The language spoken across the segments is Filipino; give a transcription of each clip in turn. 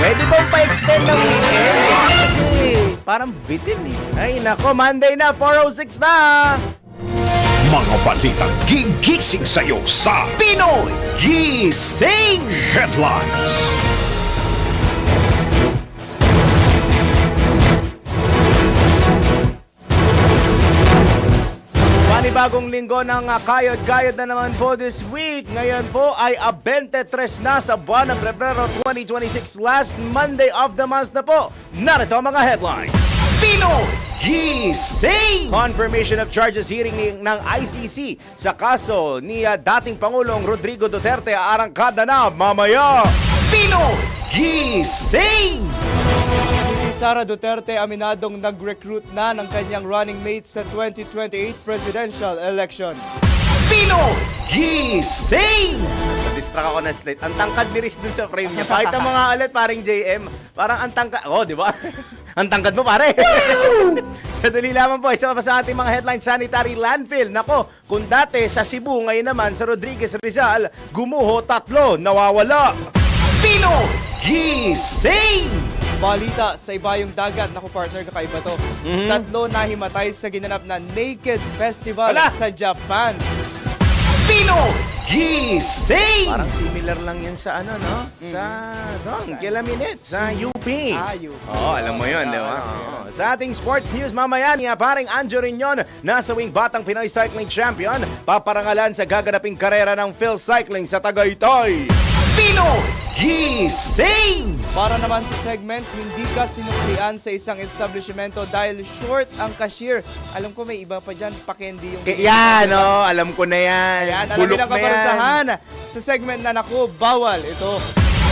Pwede bang pa-extend ng weekend? Kasi parang bitin eh. Ay nako, Monday na, 4:06 na! Mga balitang gigising sa'yo sa Pinoy Gising! Headlines. Panibagong linggo ng kayod-kayod na naman po this week. Ngayon po ay 23 na sa buwan ng Pebrero 2026. Last Monday of the month na po. Narito ang mga headlines. Pinoy Gising! Confirmation of charges hearing ng ICC sa kaso ni dating Pangulong Rodrigo Duterte arangkada na mamaya. Pinoy Gising! Sara Duterte aminadong nag-recruit na ng kanyang running mates sa 2028 presidential elections. Pinoy Gising! Na-distract ako na slate. Ang tangkad ni Riz dun sa frame niya. Kahit ang mga alat, paring JM, parang ang tangkad. Oh, di ba? Ang tangkad mo, pare. Sa dali lamang po, isa pa sa ating mga headline, sanitary landfill. Nako, kung dati sa Cebu, ngayon naman sa Rodriguez Rizal, gumuho, 3 nawawala. Pinoy Gising! Balita sa ibayong dagat, naku partner, kakaiba to. 3 nahimatay sa ginanap na Naked Festival Wala. sa Japan. Pinoy Gising! Parang similar lang yan sa ano, no? Sa, Kilaminet, sa UP. UP. Oo, alam mo yun, di ba? Oo. Sa ating sports news mamaya niya, paring Anjo Riñon, nasa wing batang Pinoy Cycling Champion, paparangalan sa gaganaping karera ng Phil Cycling sa Tagaytay. Pinoy Gising! Para naman sa segment, hindi ka sinuklian sa isang establishmento dahil short ang cashier. Alam ko may iba pa dyan, pakendi yung... Yan, no? Alam ko na yan. Ayan, alam Bulok nilang na yan. kaparusahan. Sa segment na naku, bawal ito.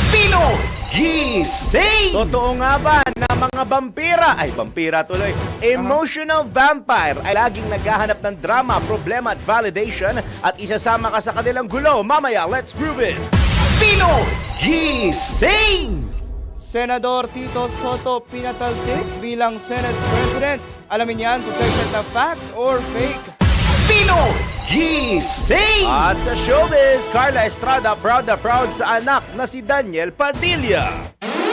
Pinoy Gising! Totoo nga ba na mga vampira tuloy, emotional vampire ay laging naghahanap ng drama, problema at validation at isasama ka sa kanilang gulo? Mamaya, let's prove it! Pinoy Gising! Senador Tito Soto pinatalsik bilang Senate President. Alamin yan sa segment na Fact or Fake. Pinoy Gising! At sa showbiz, Carla Estrada proud na proud sa anak na si Daniel Padilla.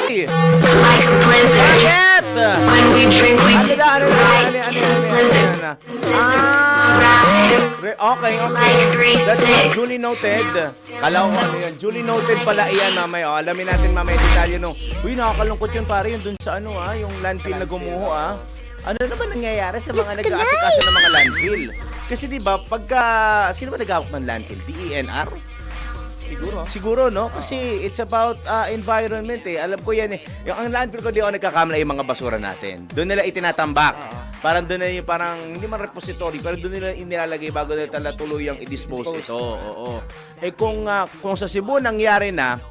Like a blizzard. Bakit? When we drink, we Ano do na, right. Scissors. Okay. Like 3, That's 6. duly noted. Kala ko ano yun. Duly noted pala iyan mamaya. Alamin natin mamaya detalye nung. Uy, nakakalungkot yun pare. Yung dun sa ano yung landfill na gumuho Ano naman nangyayari sa mga nag-aasikaso ng mga landfill? Kasi di ba pagka, sino ba nag-awak ng landfill? DENR? Siguro, no? Kasi it's about environment eh. Alam ko yan eh. Yung ang landfill ko, di ako nagkakamala yung mga basura natin. Doon nila itinatambak. Parang doon na yung parang, hindi man repository, pero doon nila inilalagay bago nila tala tuluyang i-dispose ito. Oo. Eh kung sa Cebu nangyari na,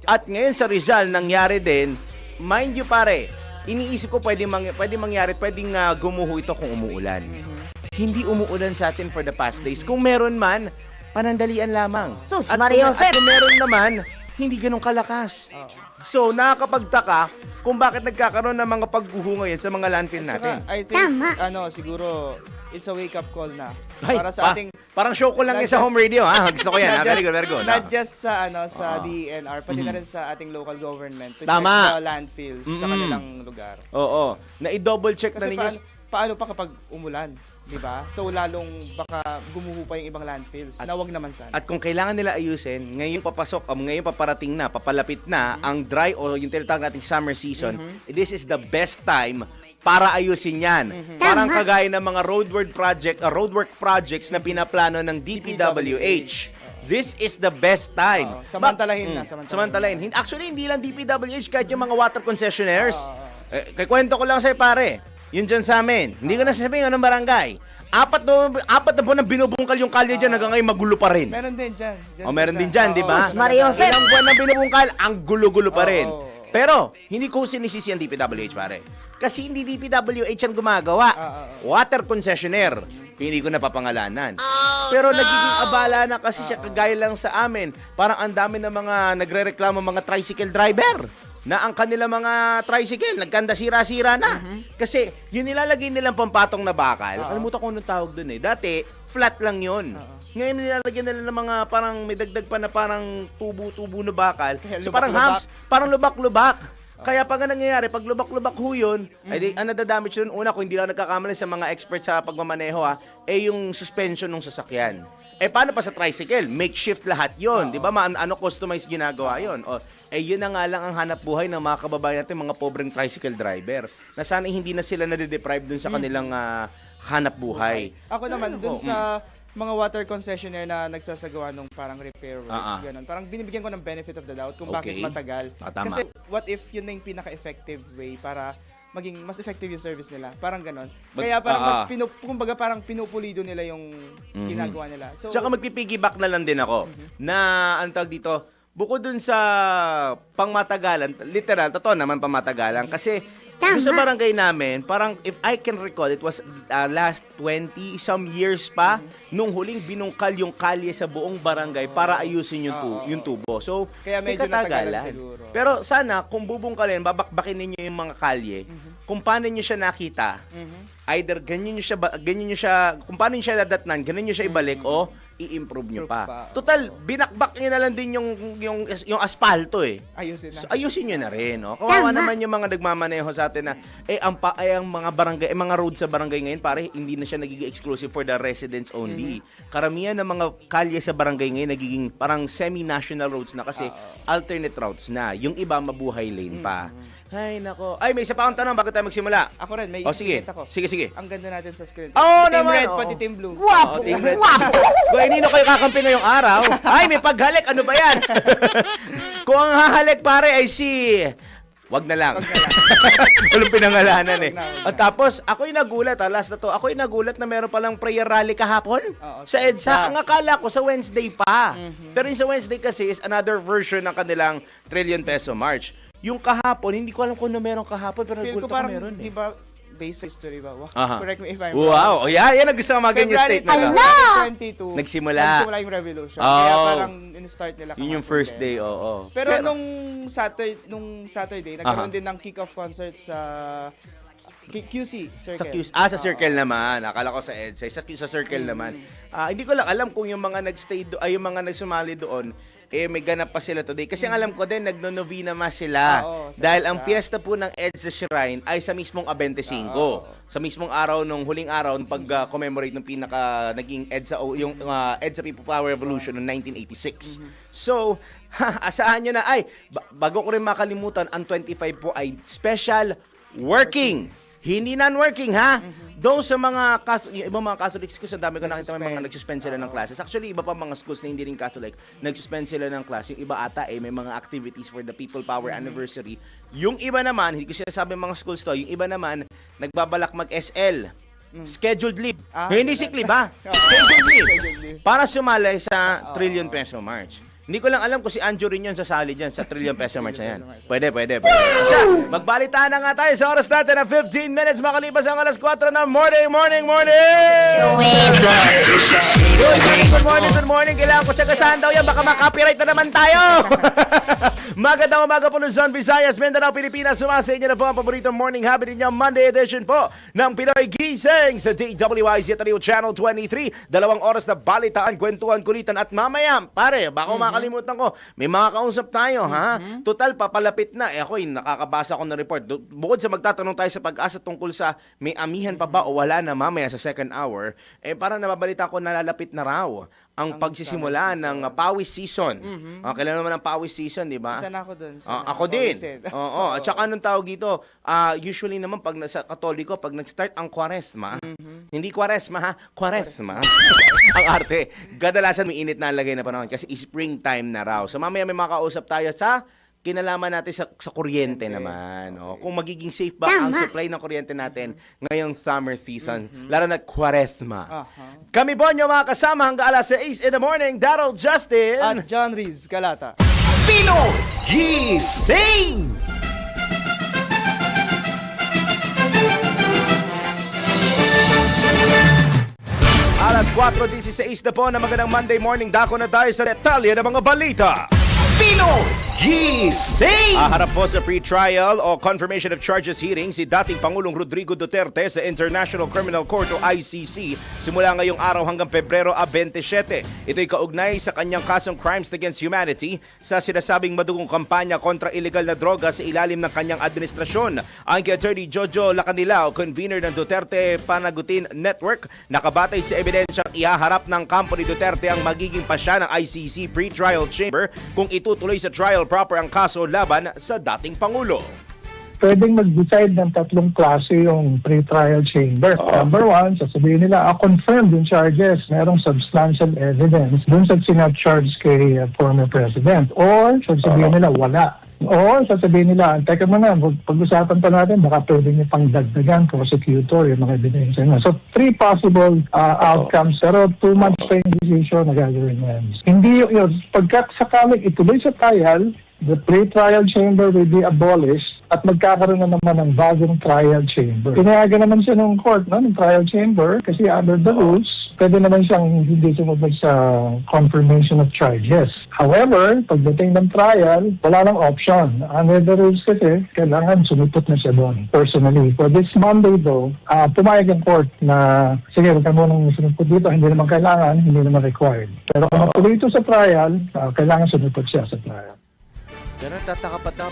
at ngayon sa Rizal nangyari din, mind you pare, iniisip ko pwedeng mangyari, pwedeng gumuho ito kung umuulan. Hindi umuulan sa atin for the past days. Kung meron man, panandalian lamang. Sus, At Mario at kung meron naman, hindi ganun kalakas. So, nakakapagtaka kung bakit nagkakaroon ng mga pagguho ngayon sa mga landfill natin. Tsaka, I think, Tama. Siguro, it's a wake-up call na. Ay, Para sa ating... parang show ko lang Not yan sa just- home radio, ha? Gusto ko yan, ha? Very good, very good. Not just sa sa DENR, pati na rin sa ating local government to Tama. check the landfills sa kanilang lugar. Oo. Na-i-double check na Kasi ninyo. paano pa kapag umulan, di ba? So lalong baka gumuho pa yung ibang landfills. Na wag naman sana. At kung kailangan nila ayusin, ngayon ngayon paparating na, papalapit na ang dry o yung tinatawag nating summer season, this is the best time para ayusin yan. Parang kagaya ng mga roadwork projects na pinaplano ng DPWH. This is the best time. Samantalahin na. Samantalahin. Actually, hindi lang DPWH, kahit yung mga water concessionaires. Kay kwento ko lang sa'yo, pare. Yun dyan sa amin. Hindi ko na sasabihin anong barangay. Apat na buwan na binubungkal yung kalye dyan, hanggang ngayon magulo pa rin. Meron din dyan. Meron din dyan, di ba? Sus, Mario Joseph. Ilang buwan na binubungkal, ang gulo-gulo pa rin. Oo. Pero, hindi ko sinisisi ang DPWH, pare. Kasi hindi DPWH ang gumagawa. Water concessionaire. Hindi ko napapangalanan. Pero nagiging abala na kasi siya kagaya lang sa amin. Parang ang dami ng mga nagre-reklamo mga tricycle driver na ang kanilang mga tricycle nagkanda sira-sira na. Kasi yung nilalagay nilang pampatong na bakal, kalimutan ko anong tawag dun eh. Dati, flat lang yun. Ngayon nilalagyan nila ng mga parang may dagdag pa na parang tubo-tubo na bakal. So parang lubak-lubak. parang lubak-lubak. Kaya pag nangyayari, pag lubak-lubak ho yun, ay di, ang nadadamage yun, una, kung hindi lang nagkakamali sa mga experts sa pagmamaneho, yung suspension ng sasakyan. Paano pa sa tricycle? Makeshift lahat yon, di ba? Customized ginagawa yon. Yun na nga lang ang hanap buhay ng mga kababayan natin, mga pobreng tricycle driver, na sana hindi na sila nade-deprive dun sa kanilang hanap buhay. Ako naman, dun sa mga water concessionaire na nagsasagawa ng parang repair works, ganun. Parang binibigyan ko ng benefit of the doubt kung bakit Okay. matagal. Tama. Kasi what if yun na yung pinaka-effective way para maging mas effective yung service nila. Parang ganun. Kaya parang kumbaga parang pinupulido nila yung ginagawa nila. So, Tsaka magpipiggyback na lang din ako na ang tawag dito, bukod dun sa pangmatagalan, literal, totoo naman pangmatagalan, kasi doon sa barangay namin, parang if I can recall, it was last 20 some years pa, nung huling binungkal yung kalye sa buong barangay para ayusin yung tubo. So, Kaya medyo may katagalan. natagalan siguro. Pero sana, kung bubungkalin, babakbakin ninyo yung mga kalye, kung paano nyo siya nakita, either ganyan nyo siya, kung paano nyo siya dadatnan, ganyan nyo siya ibalik, o i-improve nyo pa. Total, binakbak nyo na lang din yung asfalto ayusin na. So, ayusin nyo na rin. Kawawa naman yung mga nagmamaneho sa atin na, ang mga barangay, mga road sa barangay ngayon, pare, hindi na siya nagiging exclusive for the residents only. Karamihan ng mga kalye sa barangay ngayon, nagiging parang semi-national roads na kasi alternate routes na. Yung iba, mabuhay lane pa. Ay, nako. Ay, may isa pa akong tanong bago tayo magsimula. Ako rin, may Sige. isip ako. Sige. Ang ganda natin sa screen. Oo team naman, red, oo. pati team blue. Guwapo! Kung nino kayo kakampi na yung araw, ay, may paghalik. Ano ba yan? Kung ang hahalik, pare, ay si... Wag na lang. Walang pinangalanan eh. Wag na. At tapos, ako'y nagulat, last na to, ako'y nagulat na meron palang prayer rally kahapon Oo, sa EDSA. sa- Ang akala ko sa Wednesday pa. Pero yung sa Wednesday kasi is another version ng kanilang Trillion Peso March. Yung kahapon, hindi ko alam kung ano meron kahapon, pero Feel nagulat ko ako parang, meron di ba, based history ba? Aha. Correct me if I'm wrong. Wow! Yan ang gusto ko mga ganyan February statement. 22, Nagsimula. yung revolution. Oh. Kaya parang in-start nila Yun yung kahapon first din. day, oo. Pero nung Saturday, nagkaroon din ng kick-off concert sa QC Circle. Sa Circle naman. Akala ko sa EDSA. Sa Circle naman. Hindi ko lang alam kung yung mga nagstay doon, ay yung mga nagsumali doon, may ganap pa sila today. Kasi ang alam ko din, nagno-novena mas sila. Oo, sa Dahil EDSA. ang fiesta po ng EDSA Shrine ay sa mismong 25. Sa mismong araw, nung huling araw, nung pag-commemorate ng naging EDSA, yung EDSA People Power Revolution noong 1986. So, asahan nyo na, bago ko rin makalimutan, ang 25 po ay special working. Hindi non-working, ha? Doon sa mga yung ibang mga Catholic schools, ang dami ko nakita may mga nagsuspend sila ng classes. Actually, iba pa mga schools na hindi rin Catholic, nagsuspend sila ng class. Yung iba ata, may mga activities for the People Power Anniversary. Yung iba naman, hindi ko sinasabi mga schools to, yung iba naman, nagbabalak mag-SL. Scheduled leave. Hindi sick leave, ha? Scheduled leave. Para sumalay sa Trillion Peso March. Hindi ko lang alam kung si Anjo rin yun sasali dyan sa Trillion Peso March na yan. Pwede. Siya, magbalita na nga tayo sa oras natin na 15 minutes makalipas ang alas 4 ng morning! Good morning! Kailangan ko sagasahan daw yan. Baka makapiright na naman tayo! Magandang umaga po Luzon, Visayas, Mindanao, Pilipinas. Sumasa inyo na po ang paboritong morning habit ninyo. Monday edition po ng Pinoy Gising sa DWIZ at Radio Channel 23. 2 oras na balitaan, kwentuhan, kulitan at mamaya, pare, baka makalimutan ko, may mga kausap tayo, ha? Total, papalapit na. Ako'y nakakabasa ko ng report. Bukod sa magtatanong tayo sa Pag-asa tungkol sa may amihan pa ba o wala na mamaya sa second hour, parang nababalita ko nalalapit na raw ang pagsisimula ng pawis season. Kailan naman ang pawis season, di ba? Isa na ako dun. Ako din. Oo. At saka anong tawag dito, usually naman pag sa Katoliko, pag nag-start ang Kwaresma, hindi Kwaresma ha, Kwaresma. Ang arte. Kadalasan may init na lagay na panahon kasi springtime na raw. So mamaya may makausap tayo sa kinalaman natin sa kuryente naman. Kung magiging safe ba ang supply ng kuryente natin ngayong summer season, lalo na Kwaresma. Kami po nyo mga kasama hanggang alas 6 in the morning, Daryl Justin. At John Riz Galata. Pinoy Gising! Alas 4:16 na po na magandang Monday morning. Dako na tayo sa detalye ng mga balita. Pino Gising! Harap po sa pre-trial o confirmation of charges hearing si dating Pangulong Rodrigo Duterte sa International Criminal Court o ICC simula ngayong araw hanggang Pebrero 27. Ito'y kaugnay sa kanyang kasong crimes against humanity sa sinasabing madugong kampanya kontra illegal na droga sa ilalim ng kanyang administrasyon. Ang kay Attorney Jojo Lacanilao, convener ng Duterte Panagutin Network, nakabatay sa ebidensyang ihaharap ng kampo ni Duterte ang magiging pasya ng ICC pre-trial chamber kung itutuloy sa trial proper ang kaso laban sa dating Pangulo. Pwedeng mag-decide ng tatlong klase yung pre-trial chamber. Number one, sasabihin nila, confirmed yung charges, merong substantial evidence dun sa sinacharge kay former president. Or sasabihin nila, wala. Or sasabihin nila, teka muna, pag-usapan pa natin, baka pwede niyo pang dagdagan, prosecutor, yung mga ebidensya na. So, three possible outcomes, pero 2 months pa yung decision na gagawin yan. Hindi yun, pagkat sakaling ituloy sa trial, the pre-trial chamber will be abolished at magkakaroon na naman ng bagong trial chamber. Pinayagan naman siya ng court, no, ng trial chamber, kasi under the rules, pwede naman siyang hindi sumunod sa confirmation of charges. However, pagdating ng trial, wala nang option. Under the rules kasi, kailangan sumipot na siya doon, personally. For this Monday though, pumayag ang court na, sige, huwag ka munang sumipot dito, hindi naman kailangan, hindi naman required. Pero kung matuloy ito sa trial, kailangan sumipot siya sa trial. Pero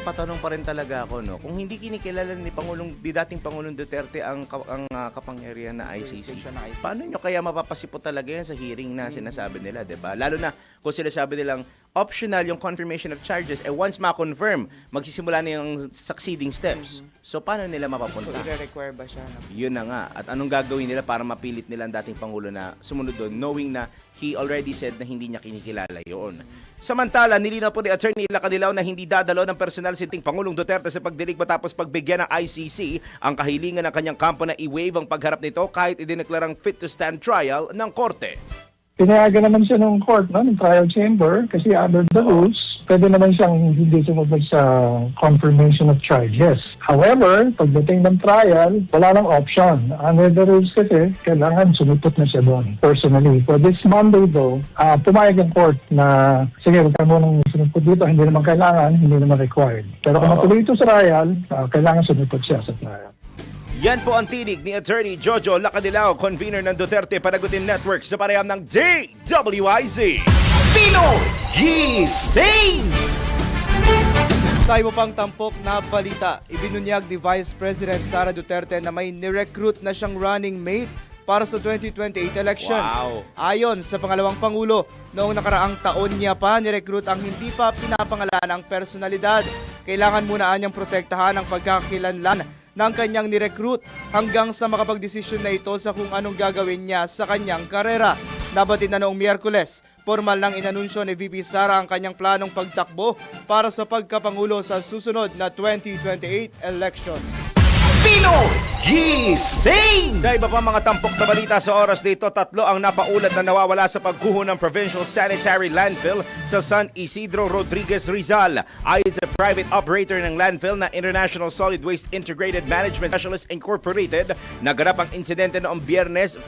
patanong pa rin talaga ako, no? Kung hindi kinikilala ni dating Pangulong Duterte ang kapangyarihan na ICC, paano nyo kaya mapapasipot talaga yan sa hearing na sinasabi nila, 'di ba? Lalo na kung sinasabi nilang optional yung confirmation of charges, once ma-confirm, magsisimula na yung succeeding steps. So, paano nila mapapunta? So, i-require ba siya? Yun na nga. At anong gagawin nila para mapilit nila ang dating Pangulo na sumunod doon, knowing na he already said na hindi niya kinikilala yun. Samantala, nilinaw po ni Attorney Lacanilao na hindi dadalo ng personal si dating Pangulong Duterte sa pagdinig matapos pagbigyan ng ICC ang kahilingan ng kanyang kampo na i-waive ang pagharap nito kahit idineklarang fit to stand trial ng korte. Pinayagan naman siya ng court, no, ng trial chamber, kasi under the rules, pwede naman siyang hindi sumunod sa confirmation of charges. However, pagdating ng trial, wala nang option. Under the rules kasi, kailangan sumipot na siya doon, personally. For this Monday though, pumayag ang court na, sige, huwag ka munang sumipot dito, hindi naman kailangan, hindi naman required. Pero kung matuloy ito sa trial, kailangan sumipot siya sa trial. Yan po ang tinig ni Attorney Jojo Lacanilao, convener ng Duterte Panagutin Network sa pareham ng DWIZ. Pino Gising! Sa iba pang tampok na balita, ibinunyag ni Vice President Sara Duterte na may nirecruit na siyang running mate para sa 2028 elections. Wow. Ayon sa pangalawang Pangulo, noong nakaraang taon niya pa nirecruit ang hindi pa pinapangalan ang personalidad. Kailangan muna niyang protektahan ang pagkakakilanlan ng kanyang nirecruit hanggang sa makapagdesisyon na ito sa kung anong gagawin niya sa kanyang karera. Nabatid na noong Miyerkules, formal nang inanunsyo ni VP Sara ang kanyang planong pagtakbo para sa pagkapangulo sa susunod na 2028 elections. Pino Gising! Sa iba pa mga tampok na balita sa oras dito, 3 ang napaulat na nawawala sa pagguho ng Provincial Sanitary Landfill sa San Isidro Rodriguez Rizal. Ayon sa private operator ng landfill na International Solid Waste Integrated Management Specialist Incorporated, naganap ang insidente noong Biyernes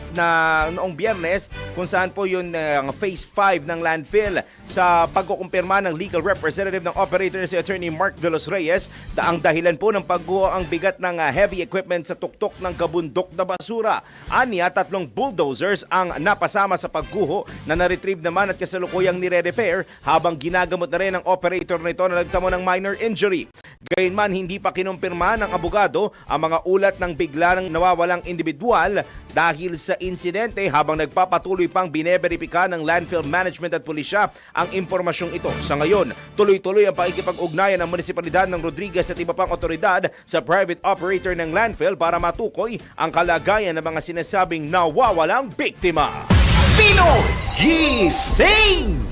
kung saan po yun ang phase 5 ng landfill. Sa pagkukumpirma ng legal representative ng operator si Attorney Mark De Los Reyes, ang dahilan po ng pagguho ang bigat ng heavy equipment sa tuktok ng kabundok na basura. Aniya, 3 bulldozers ang napasama sa pagguho na na-retrieve naman at kasalukuyang nire-repair habang ginagamot na rin ang operator nito na nagtamo ng minor injury. Gayunman, hindi pa kinumpirma ng abogado ang mga ulat ng biglang nawawalang individual dahil sa insidente habang nagpapatuloy pang bineberipika ng landfill management at pulisya ang impormasyong ito. Sa ngayon, tuloy-tuloy ang pakikipag-ugnayan ng munisipalidad ng Rodriguez at iba pang otoridad sa private operator ng landfill para matukoy ang kalagayan ng mga sinasabing nawawalang biktima. Pino Gising!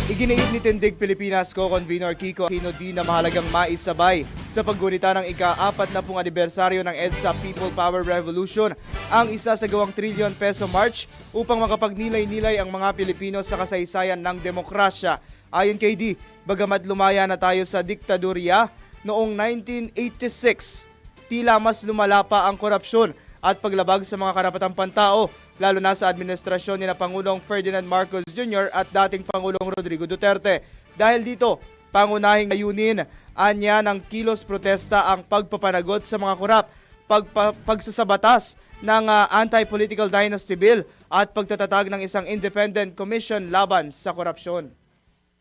Iginiit ni Tindig Pilipinas Co-Convener Kiko Aquino D na mahalagang maisabay sa paggunita ng ika-40 anibersaryo ng EDSA People Power Revolution ang isasagawang trilyon peso march upang makapagnilay-nilay ang mga Pilipino sa kasaysayan ng demokrasya. Ayon kay D, bagamat lumaya na tayo sa diktadorya noong 1986, tila mas lumala pa ang korupsyon at paglabag sa mga karapatang pantao, lalo na sa administrasyon ni na Pangulong Ferdinand Marcos Jr. at dating Pangulong Rodrigo Duterte. Dahil dito, pangunahing layunin anya ng kilos protesta ang pagpapanagot sa mga korap, pagsasabatas ng Anti-Political Dynasty Bill at pagtatatag ng isang independent commission laban sa korupsyon.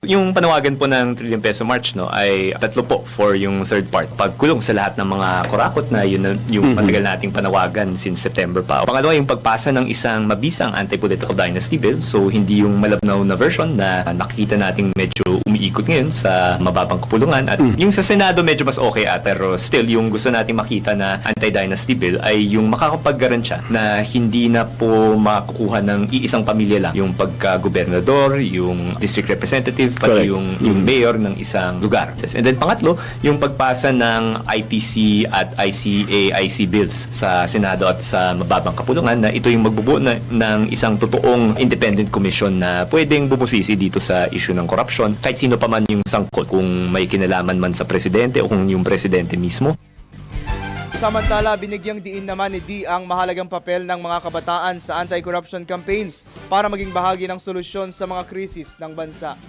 Yung panawagan po ng Trillion Peso March ay 3 po for yung third part. Pagkulong sa lahat ng mga kurakot na yun yung matagal nating panawagan since September pa. Pangalawa, yung pagpasa ng isang mabisang Anti-Political Dynasty Bill. So hindi yung malabnaw na version na nakikita nating medyo umiikot ngayon sa mababang kapulungan. At yung sa Senado medyo mas okay pero still yung gusto nating makita na Anti-Dynasty Bill ay yung makakapag-garansya na hindi na po makukuha ng iisang pamilya lang. Yung pagka-gobernador, yung district representative, pati yung mayor ng isang lugar. And then pangatlo, yung pagpasa ng IPC at ICA-IC bills sa Senado at sa mababang kapulungan na ito yung magbubuo ng isang totoong independent commission na pwedeng bumusisi dito sa issue ng korupsyon kahit sino pa man yung sangkot, kung may kinalaman man sa presidente o kung yung presidente mismo. Samantala, binigyang diin naman ni Di ang mahalagang papel ng mga kabataan sa anti-corruption campaigns para maging bahagi ng solusyon sa mga krisis ng bansa.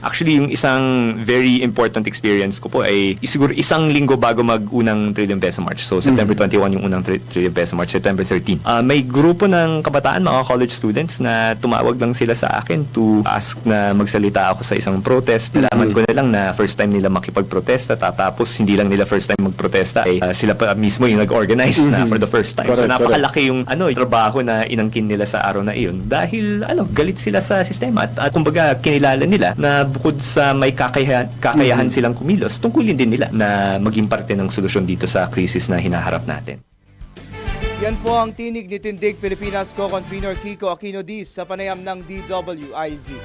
Actually, yung isang very important experience ko po ay siguro isang linggo bago mag-unang Trillion Peso March. So, September 21 yung unang Trillion Peso March, September 13. May grupo ng kabataan, mga college students, na tumawag lang sila sa akin to ask na magsalita ako sa isang protest. Nalaman ko na lang na first time nila makipag-protesta, tapos hindi lang nila first time mag-protesta, sila pa mismo yung nag-organize na for the first time. So, napakalaki yung trabaho na inangkin nila sa araw na iyon dahil galit sila sa sistema at kumbaga kinilala nila na bukod sa may kakayahan silang kumilos, tungkulin din nila na maging parte ng solusyon dito sa krisis na hinaharap natin. Yan po ang tinig ni Tindig Pilipinas Co-Convenor Kiko Aquino Diz sa panayam ng DWIZ.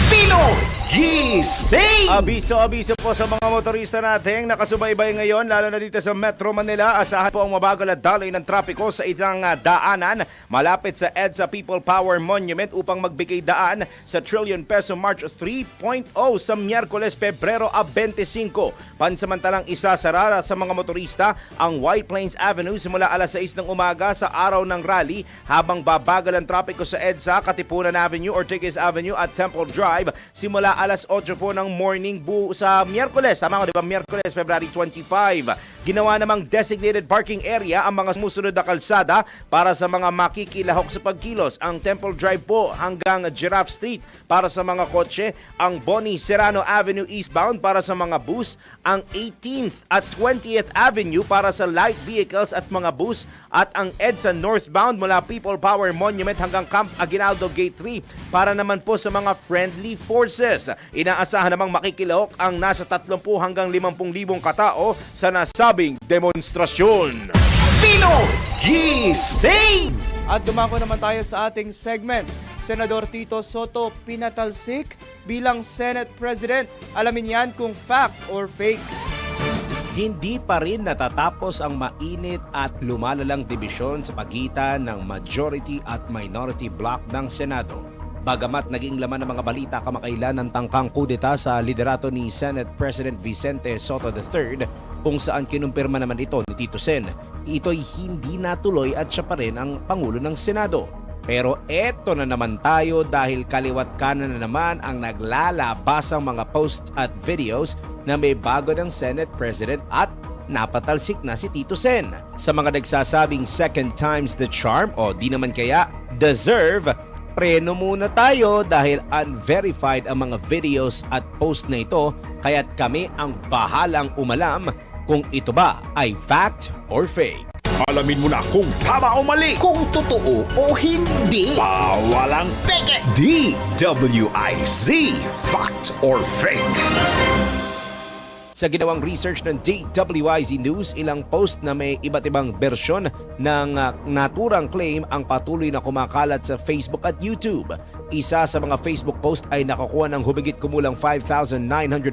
Pinoy Gising! Abiso po sa mga motorista nating nakasubaybay ngayon, lalo na dito sa Metro Manila. Asahan po ang mabagal at daloy ng trapiko sa isang daanan malapit sa EDSA People Power Monument upang magbigay daan sa Trillion Peso March 3.0 sa Miyerkules, Pebrero 25. Pansamantalang isasarara sa mga motorista ang White Plains Avenue simula alas 6 ng umaga sa araw ng rally, habang babagal ang trapiko sa EDSA, Katipunan Avenue, Ortigas Avenue at Temple Drive simula alas 8 po ng morning sa Miyerkules. Tama ko, di ba? Miyerkules, February 25. Ginawa namang designated parking area ang mga sumusunod na kalsada para sa mga makikilahok sa pagkilos. Ang Temple Drive po hanggang Giraffe Street para sa mga kotse, ang Boni Serrano Avenue eastbound para sa mga bus, ang 18th at 20th Avenue para sa light vehicles at mga bus, at ang EDSA northbound mula People Power Monument hanggang Camp Aguinaldo Gate 3 para naman po sa mga friendly forces. Inaasahan namang makikilahok ang nasa 30 hanggang 50,000 katao sa nasabing demonstrasyon. Pinoy Gising! At dumako naman tayo sa ating segment. Senador Tito Soto pinatalsik bilang Senate President. Alamin yan kung fact or fake. Hindi pa rin natatapos ang mainit at lumalalang dibisyon sa pagitan ng majority at minority bloc ng Senado. Bagamat naging laman ng mga balita kamakailan ng tangkang kudeta sa liderato ni Senate President Vicente Soto III, kung saan kinumpirma naman ito ni Tito Sen, ito'y hindi natuloy at siya pa rin ang Pangulo ng Senado. Pero eto na naman tayo dahil kaliwat kanan na naman ang naglalabasang mga posts at videos na may bago ng Senate President at napatalsik na si Tito Sen. Sa mga nagsasabing second time's the charm o di naman kaya deserve, preno muna tayo dahil unverified ang mga videos at post na ito, kaya't kami ang bahalang umalam kung ito ba ay fact or fake. Alamin mo na kung tama o mali, kung totoo o hindi. Bawal ang peke. DWIZ, fact or fake. Sa ginawang research ng DWIZ News, ilang post na may iba't ibang bersyon ng naturang claim ang patuloy na kumakalat sa Facebook at YouTube. Isa sa mga Facebook post ay nakakuha ng humigit kumulang 5,900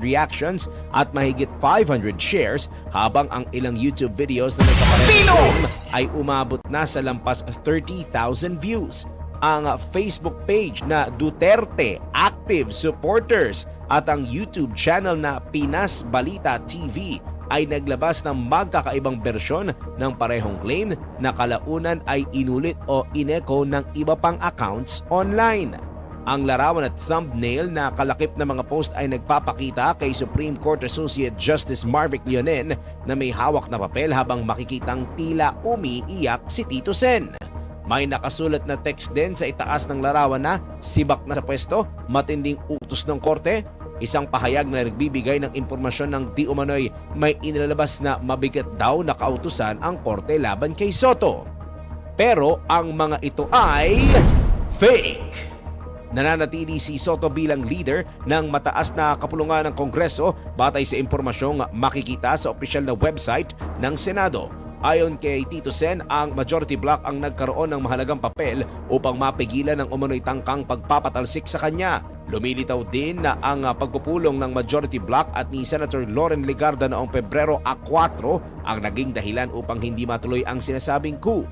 reactions at mahigit 500 shares, habang ang ilang YouTube videos na may kaparehong claim ay umabot na sa lampas 30,000 views. Ang Facebook page na Duterte Active Supporters at ang YouTube channel na Pinas Balita TV ay naglabas ng magkakaibang bersyon ng parehong claim na kalaunan ay inulit o ineko ng iba pang accounts online. Ang larawan at thumbnail na kalakip na mga post ay nagpapakita kay Supreme Court Associate Justice Marvic Leonen na may hawak na papel habang makikitang tila umiiyak si Tito Sen. May nakasulat na text din sa itaas ng larawan na sibak na sa pwesto, matinding utos ng korte, isang pahayag na nagbibigay ng impormasyon ng di umano'y may inilalabas na mabigat daw na kautusan ang korte laban kay Soto. Pero ang mga ito ay fake. Nananatili si Soto bilang leader ng mataas na kapulungan ng Kongreso batay sa impormasyong makikita sa opisyal na website ng Senado. Ayon kay Tito Sen, ang majority bloc ang nagkaroon ng mahalagang papel upang mapigilan ang umano'y tangkang pagpapatalsik sa kanya. Lumilitaw din na ang pagpupulong ng majority bloc at ni Senator Loren Legarda noong Pebrero 4 ang naging dahilan upang hindi matuloy ang sinasabing coup.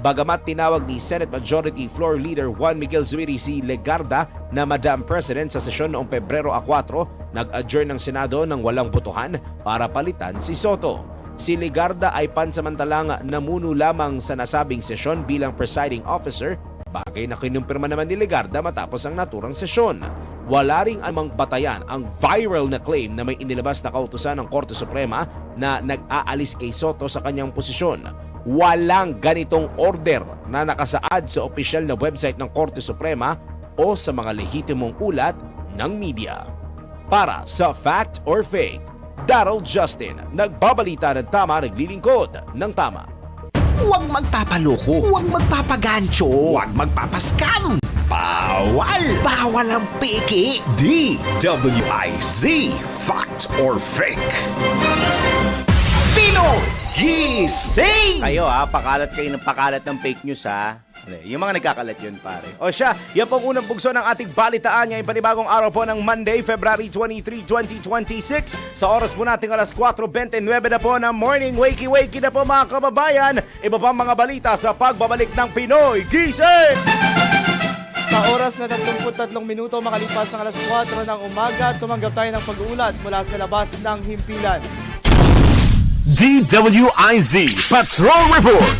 Bagamat tinawag ni Senate Majority Floor Leader Juan Miguel Zubiri si Legarda na Madam President sa sesyon noong Pebrero 4, nag-adjourn ng Senado ng walang botohan para palitan si Soto. Si Legarda ay pansamantalang namuno lamang sa nasabing sesyon bilang presiding officer, bagay na kinumpirma naman ni Legarda matapos ang naturang sesyon. Wala ring anumang batayan ang viral na claim na may inilabas na kautusan ng Korte Suprema na nag-aalis kay Soto sa kanyang posisyon. Walang ganitong order na nakasaad sa opisyal na website ng Korte Suprema o sa mga lehitimong ulat ng media. Para sa Fact or Fake, Daryl Justin, nagbabalita ng tama, naglilingkod ng tama. Huwag magpapaloko, huwag magpapagancho, huwag magpapaskam. Bawal! Bawal ang peke. DWIZ, Fact or Fake. Pinoy Gising! Kayo pakalat kayo ng pakalat ng fake news Yung mga nagkakalat yun pare. O siya, yan pong unang bugso ng ating balitaan ngayong panibagong araw po ng Monday, February 23, 2026. Sa oras po natin alas 4:29 na po ng morning. Wakey-wakey na po mga kababayan. Iba pang mga balita sa pagbabalik ng Pinoy Gising! Sa oras na 33 minuto makalipas ang alas 4 ng umaga, tumanggap tayo ng pag-uulat mula sa labas ng himpilan. DWIZ Patrol Report.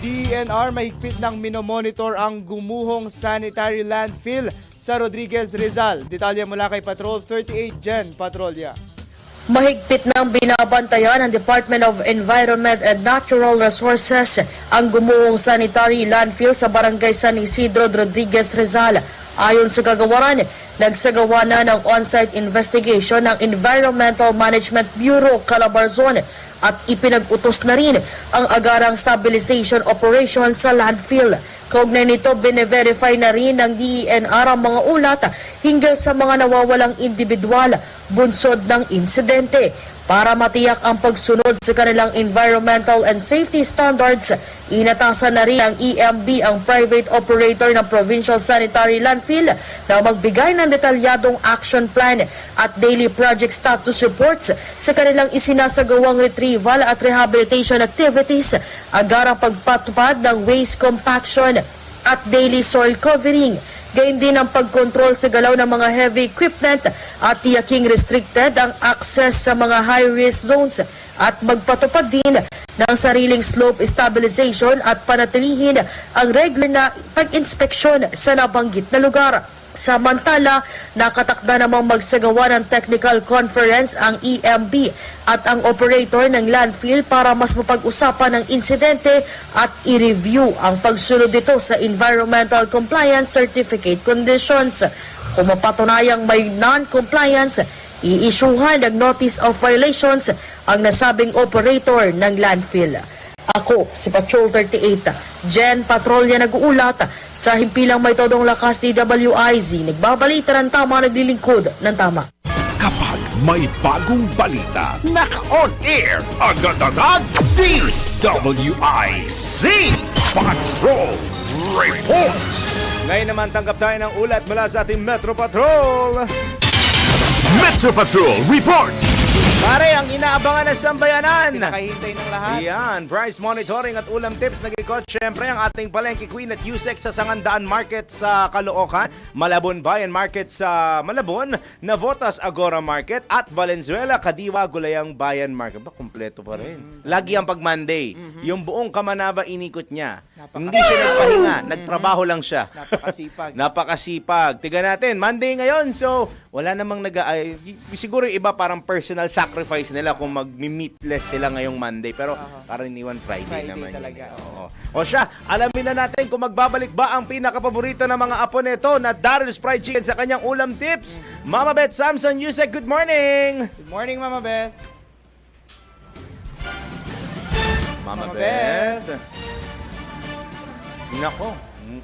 DENR mahigpit ng minomonitor ang gumuhong sanitary landfill sa Rodriguez, Rizal. Detalye mula kay Patrol 38 Jen Patrolya. Mahigpit ng binabantayan ng Department of Environment and Natural Resources ang gumuhong sanitary landfill sa Barangay San Isidro, Rodriguez, Rizal. Ayon sa kagawaran, nagsagawa na ng on-site investigation ng Environmental Management Bureau Calabarzon at ipinag-utos na rin ang agarang stabilization operation sa landfill. Kaugnay nito, bine-verify na rin ng DENR ang mga ulat hinggil sa mga nawawalang individual bunsod ng insidente. Para matiyak ang pagsunod sa kanilang environmental and safety standards, inatasan na rin ng EMB ang private operator ng provincial sanitary landfill na magbigay ng detalyadong action plan at daily project status reports sa kanilang isinasagawang retrieval at rehabilitation activities, agarang pagpatupad ng waste compaction at daily soil covering. Gayon din ang pagkontrol sa galaw ng mga heavy equipment at tiyaking restricted ang access sa mga high-risk zones at magpatupad din ng sariling slope stabilization at panatilihin ang regular na pag-inspeksyon sa nabanggit na lugar. Samantala, nakatakda namang magsagawa ng technical conference ang EMB at ang operator ng landfill para mas mapag-usapan ang insidente at i-review ang pagsunod dito sa environmental compliance certificate conditions. Kung mapatunayang may non-compliance, i-issuehan ng notice of violations ang nasabing operator ng landfill. Ako, si Patrol 38, Jen Patrolya nag-uulat sa himpilang may todong lakas DWIZ. Nagbabalita ng tama, naglilingkod ng tama. Kapag may bagong balita, naka-on air, agad-agad, DWIZ Patrol Report. Ngayon naman tanggap tayo ng ulat mula sa ating Metro Patrol. Metro Patrol Report. Pare, ang inaabangan ng sambayanan. Pinakahintay ng lahat. Yan, price monitoring at ulam tips nag-ikot. Siyempre, ang ating palengke queen at USEC sa Sangandaan Market sa Caloocan, Malabon Bayan Market sa Malabon, Navotas Agora Market at Valenzuela Kadiwa Gulayang Bayan Market. Ba, kompleto pa rin. Lagi ang pag Monday. Yung buong Kamanaba inikot niya. Hindi siya nagpahinga, nagtrabaho lang siya. Napakasipag. Napakasipag. Tiga natin, Monday ngayon. So, wala namang siguro yung iba parang personal sacrifice nila kung mag-meatless sila ngayong Monday. Pero karaniwan Friday naman talaga. yun. Oo. O siya, alamin na natin kung magbabalik ba ang pinakapaborito ng mga apo nito na Daryl's Fried Chicken sa kanyang ulam tips. Mama Beth Samson, Yusek, good morning! Good morning, Mama Beth. Mama Mama Beth. Nako,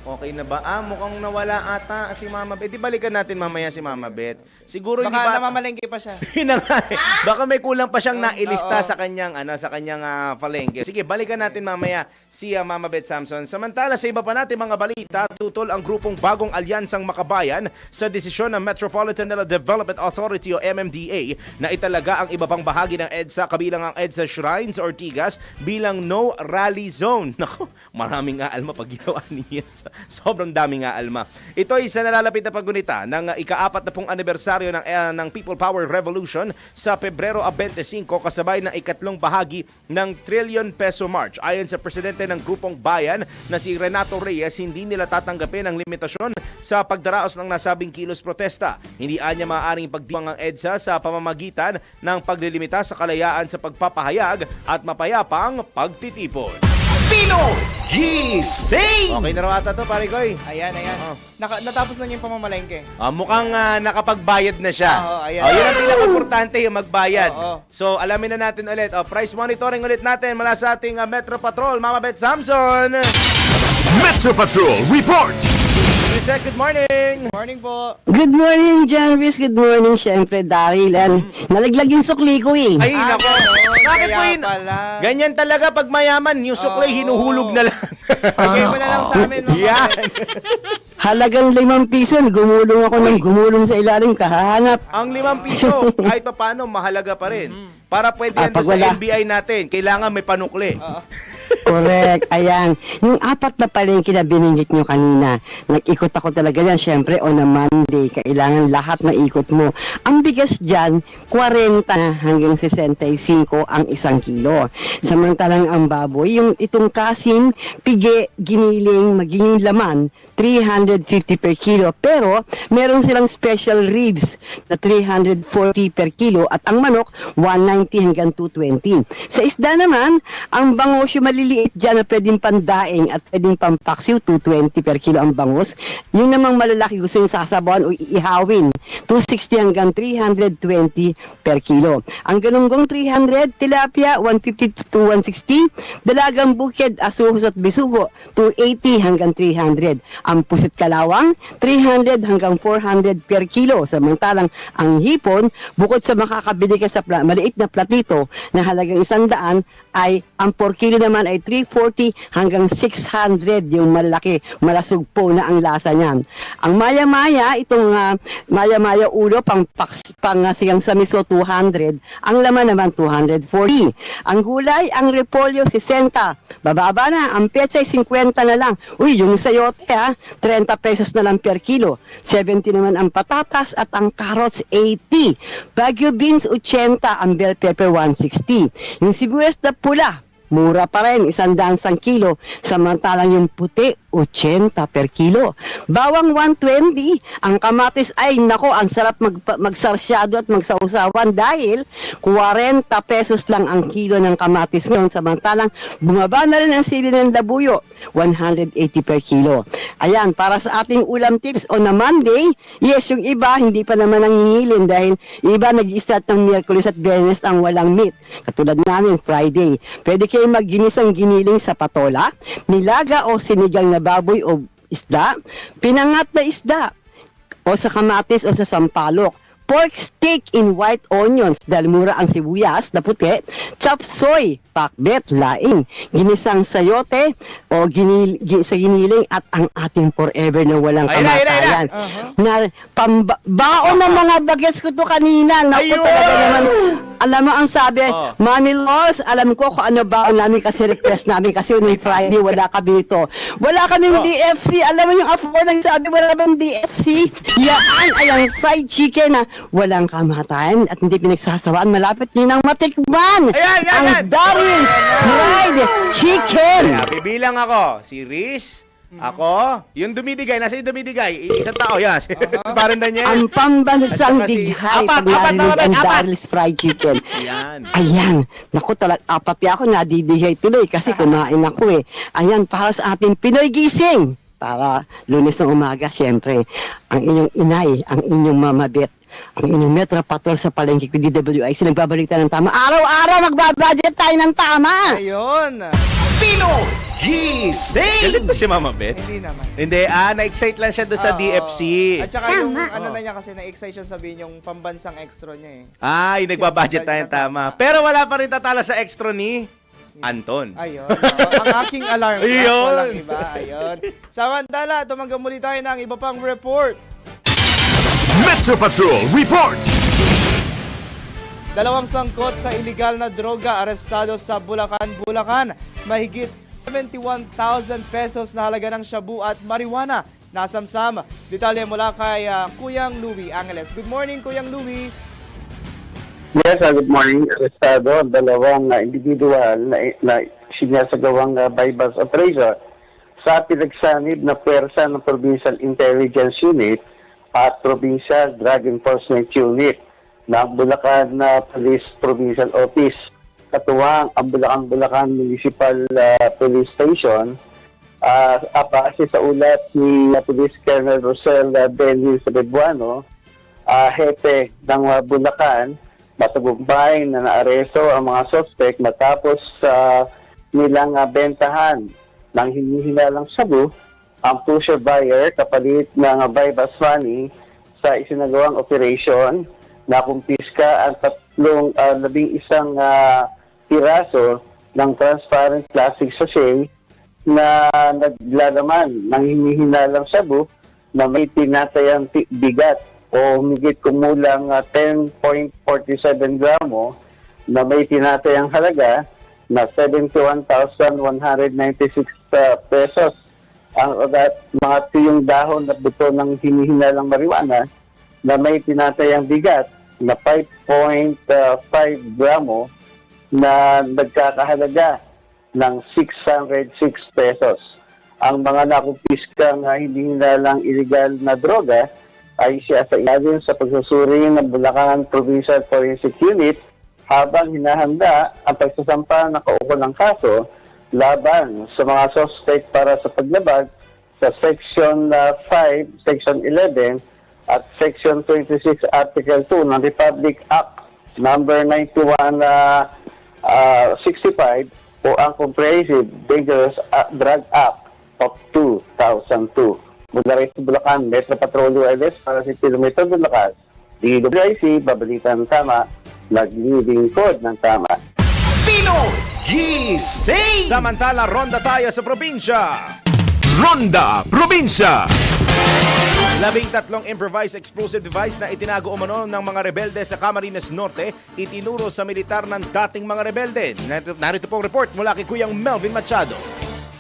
okay na ba? Mukhang nawala ata si Mama Beth. Di balikan natin mamaya si Mama Beth. Siguro hindi Baka ba... namamalengke pa siya. Yun na nga eh. Baka may kulang pa siyang nailista Oo. sa kanyang palengke. Sige, balikan natin mamaya si Mama Beth Samson. Samantala sa iba pa natin mga balita, tutol ang grupong Bagong Alyansang Makabayan sa desisyon ng Metropolitan Development Authority o MMDA na italaga ang iba pang bahagi ng EDSA kabilang ang EDSA Shrines Ortigas bilang no rally zone. Nako, maraming aalma pag ginawa niya. Sobrang daming aalma. Ito ay sa nalalapit na paggunita ng ika-40 anibersaryo ng People Power Revolution sa Pebrero 25 kasabay ng ikatlong bahagi ng Trillion Peso March. Ayon sa presidente ng grupong bayan na si Renato Reyes, hindi nila tatanggapin ang limitasyon sa pagdaraos ng nasabing kilos protesta. Hindi anya maaaring pagdiwang ang EDSA sa pamamagitan ng paglilimita sa kalayaan sa pagpapahayag at mapayapang pagtitipon. Pinoy Gising! Okay na raw ata to, pare Koy. Ayan. Oo. Natapos na niya yung pamamalengke. Mukhang nakapagbayad na siya. Oo, ayan. Yun ang pinaka-importante, yung magbayad. Oo. So, alamin na natin ulit. Price monitoring ulit natin mula sa ating Metro Patrol. Mama Beth Samson. Metro Patrol reports! Yusek, good morning. Morning po. Good morning, Janvis. Good morning, syempre, Daryl. Nalaglag yung sukli ko eh. Ay, nako. Bakit po yun? Pala. Ganyan talaga pag mayaman, yung suklay, hinuhulog na lang. Bigay mo na lang sa amin, Mama Yan. Beth. Halagang 5 piso. Gumulong ako ng gumulong sa ilalim, kahanap. Ang 5 piso, kahit pa paano, mahalaga pa rin. Para pwede yan pag doon sa wala. NBI natin, kailangan may panukli. Correct. Ayan. Yung 4 na palengke na binanggit nyo kanina, nag-ikot ako talaga yan. Siyempre, on a Monday, kailangan lahat na ikot mo. Ang bigas dyan, 40 hanggang 65 ang 1 kilo. Samantalang ang baboy, yung itong kasin, pige, giniling, maging yung laman, 350 per kilo. Pero, meron silang special ribs na 340 per kilo at ang manok, 190 hanggang 220. Sa isda naman, ang bangosyo maliliit dyan na pwedeng pandaing at pwedeng pampaksiw, 220 per kilo ang bangus. Yung namang malalaki gusto yung sasabawan o iihawin, 260 hanggang 320 per kilo. Ang galunggong 300, tilapia 150 to 160, dalagang bukid, asuhos at bisugo 280 hanggang 300. Ang pusit kalawang 300 hanggang 400 per kilo. Samantalang ang hipon, bukod sa makakabili ka sa maliit na platito na halagang 100, ay ang 4 kilo naman ay 340 hanggang 600 yung malaki, malasog po na ang lasa niyan. Ang maya-maya, itong maya-maya ulo, pang sigang sa miso 200, ang laman naman 240. Ang gulay, ang repolyo 60, bababa na, ang pechay 50 na lang. Uy, yung sayote 30 pesos na lang per kilo. 70 naman ang patatas at ang carrots 80. Baguio beans 80, ang bell pepper 160. Yung sibuyas na pula, mura pa rin, 100 kilo. Samantalang yung puti, 80 per kilo. Bawang 120, ang kamatis ay nako, ang sarap magsarsyado at magsausawan dahil 40 pesos lang ang kilo ng kamatis ngayon. Samantalang bumaba na rin ang sili ng labuyo, 180 per kilo. Ayan, para sa ating ulam tips on a Monday, yes, yung iba hindi pa naman nangingilin dahil iba nag-i-start ng Miyerkules at Biyernes ang walang meat. Katulad namin, Friday. Pwede kayo magginisang giniling sa patola, nilaga o sinigang na baboy o isda, pinangat na isda, o sa kamatis o sa sampalok. pork steak in white onions dahil mura ang sibuyas na puti, chop soy, pakbet, laing, ginisang sayote o sa giniling at ang ating forever na walang Ayun na, ayun na, ayun na. kamatayan. Na baon ng mga bagets ko to kanina. Naku, Ayun! talaga naman. Alam mo ang sabi, Oh. Mami Los, alam ko kung ano baon namin kasi request namin kasi nung Friday wala kami dito. Wala kaming Oh. DFC. Alam mo yung apo ko nagsabi wala kaming DFC. Yan ay ang fried chicken na walang kamatayan at hindi pinagsasawaan. Malapit nyo nang matikman Ayan, yan, ang yan. Daryl's fried chicken. Kaya bibilang ako. Si Riz, ako, yung dumidigay, nasa yung dumidigay, isang tao, yan. Parang Daniel. Ang pambansang At saka si- dighay Apat, pag narinig apat, ang apat. Daryl's fried chicken. Yan. Ayan, naku talaga, pati ako nadidigay tuloy kasi kumain ako eh. Ayan, para sa ating Pinoy Gising. Para Lunes ng umaga, syempre, ang inyong inay, ang inyong mamabit, ang inyong Metro Patrol sa palengke ko DWIC, nagbabalik tayo ng tama. Araw-araw magbabudget tayo ng tama. Ayun. Gising! Galit ba si Mama Beth? Hindi naman. Hindi, na-excite lang siya doon sa Oo. DFC. At saka yung ano na niya kasi na-excite siya sabihin yung pambansang extra niya eh. Ay, nagbabudget tayo tama. Pero wala pa rin tatala sa extra ni Anton. Ayun. Ang aking alarm clock. Ayun. Walang iba. Ayun. Samantala, tumanggap muli tayo ng iba pang report. Metro Patrol reports! Dalawang sangkot sa iligal na droga arestado sa Bulacan, Bulacan. Mahigit 71,000 pesos na halaga ng shabu at marijuana nasamsam. Detalye mula kay Kuyang Louie Angeles. Good morning, Kuyang Louie. Yes, good morning. Arestado ang dalawang individual na sinasagawang bypass operation sa pinagsanib na pwersa ng Provincial Intelligence Unit at Provincial Drug Enforcement Unit ng Bulacan Police Provincial Office. Katuwang ang Bulacan Municipal Police Station base sa ulat ni Police Colonel Rosel Dennis Rebuano, hepe ng Bulacan, matagumpay na naaresto ang mga suspect matapos nilang bentahan ng hinihinalang sabu ang pusher buyer kapalit ng bypass money sa isinagawang operation na kumpiska ang 11 piraso ng transparent plastic sachet na naglalaman ng hinihinalang sabu na may tinatayang bigat o humigit kumulang 10.47 gramo na may tinatayang halaga na 71,196 pesos. Ang mga tuyong dahon at buto ng hinihinalang marijuana na may tinatayang bigat na 5.5 gramo na nagkakahalaga ng 606 pesos. Ang mga nakumpiskang hinihinalang illegal na droga ay siya sa ilalim sa pagsusuri ng Bulacan Provincial Forensic Unit habang hinahanda ang pagsasampa ng kaukulang kaso laban sa mga suspect para sa paglabag sa Section 5, Section 11 at Section 26, Article 2 ng Republic Act number 9165 o ang Comprehensive Dangerous Drug Act of 2002. Mula rin sa Bulacan, Metro Patrol ULS para sa Kilometro Bulacan, DWIC, babalitan ng tama, naglilingkod code ng tama. Gising! Samantala, ronda tayo sa probinsya. Ronda Probinsya! 13 improvised explosive device na itinago umano ng mga rebelde sa Camarines Norte, itinuro sa militar ng dating mga rebelde. Narito pong report mula kay Kuyang Melvin Machado.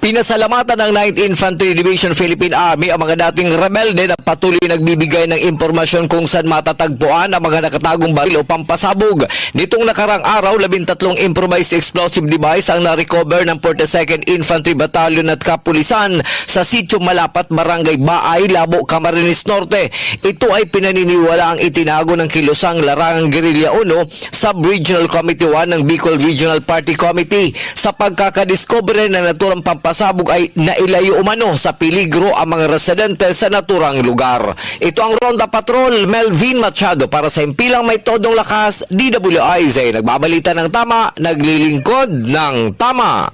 Pinasalamatan ng 9th Infantry Division Philippine Army ang mga dating rebelde na patuloy nagbibigay ng impormasyon kung saan matatagpuan ang mga nakatagong baril o pampasabog. Nitong nakarang araw, 13 improvised explosive device ang na-recover ng 42nd Infantry Battalion at Kapulisan sa Sitio Malapat, Barangay Baay, Labo, Camarines Norte. Ito ay pinaniniwala ang itinago ng kilusang larangang Guerrilla 1 Sub-Regional Committee 1 ng Bicol Regional Party Committee. Sa pagkakadiscover ng naturang pampasabog ay nailayo umano sa peligro ang mga residente sa naturang lugar. Ito ang Ronda Patrol, Melvin Machado para sa impilang may todong lakas, DWIZ. Nagbabalita ng tama, naglilingkod ng tama.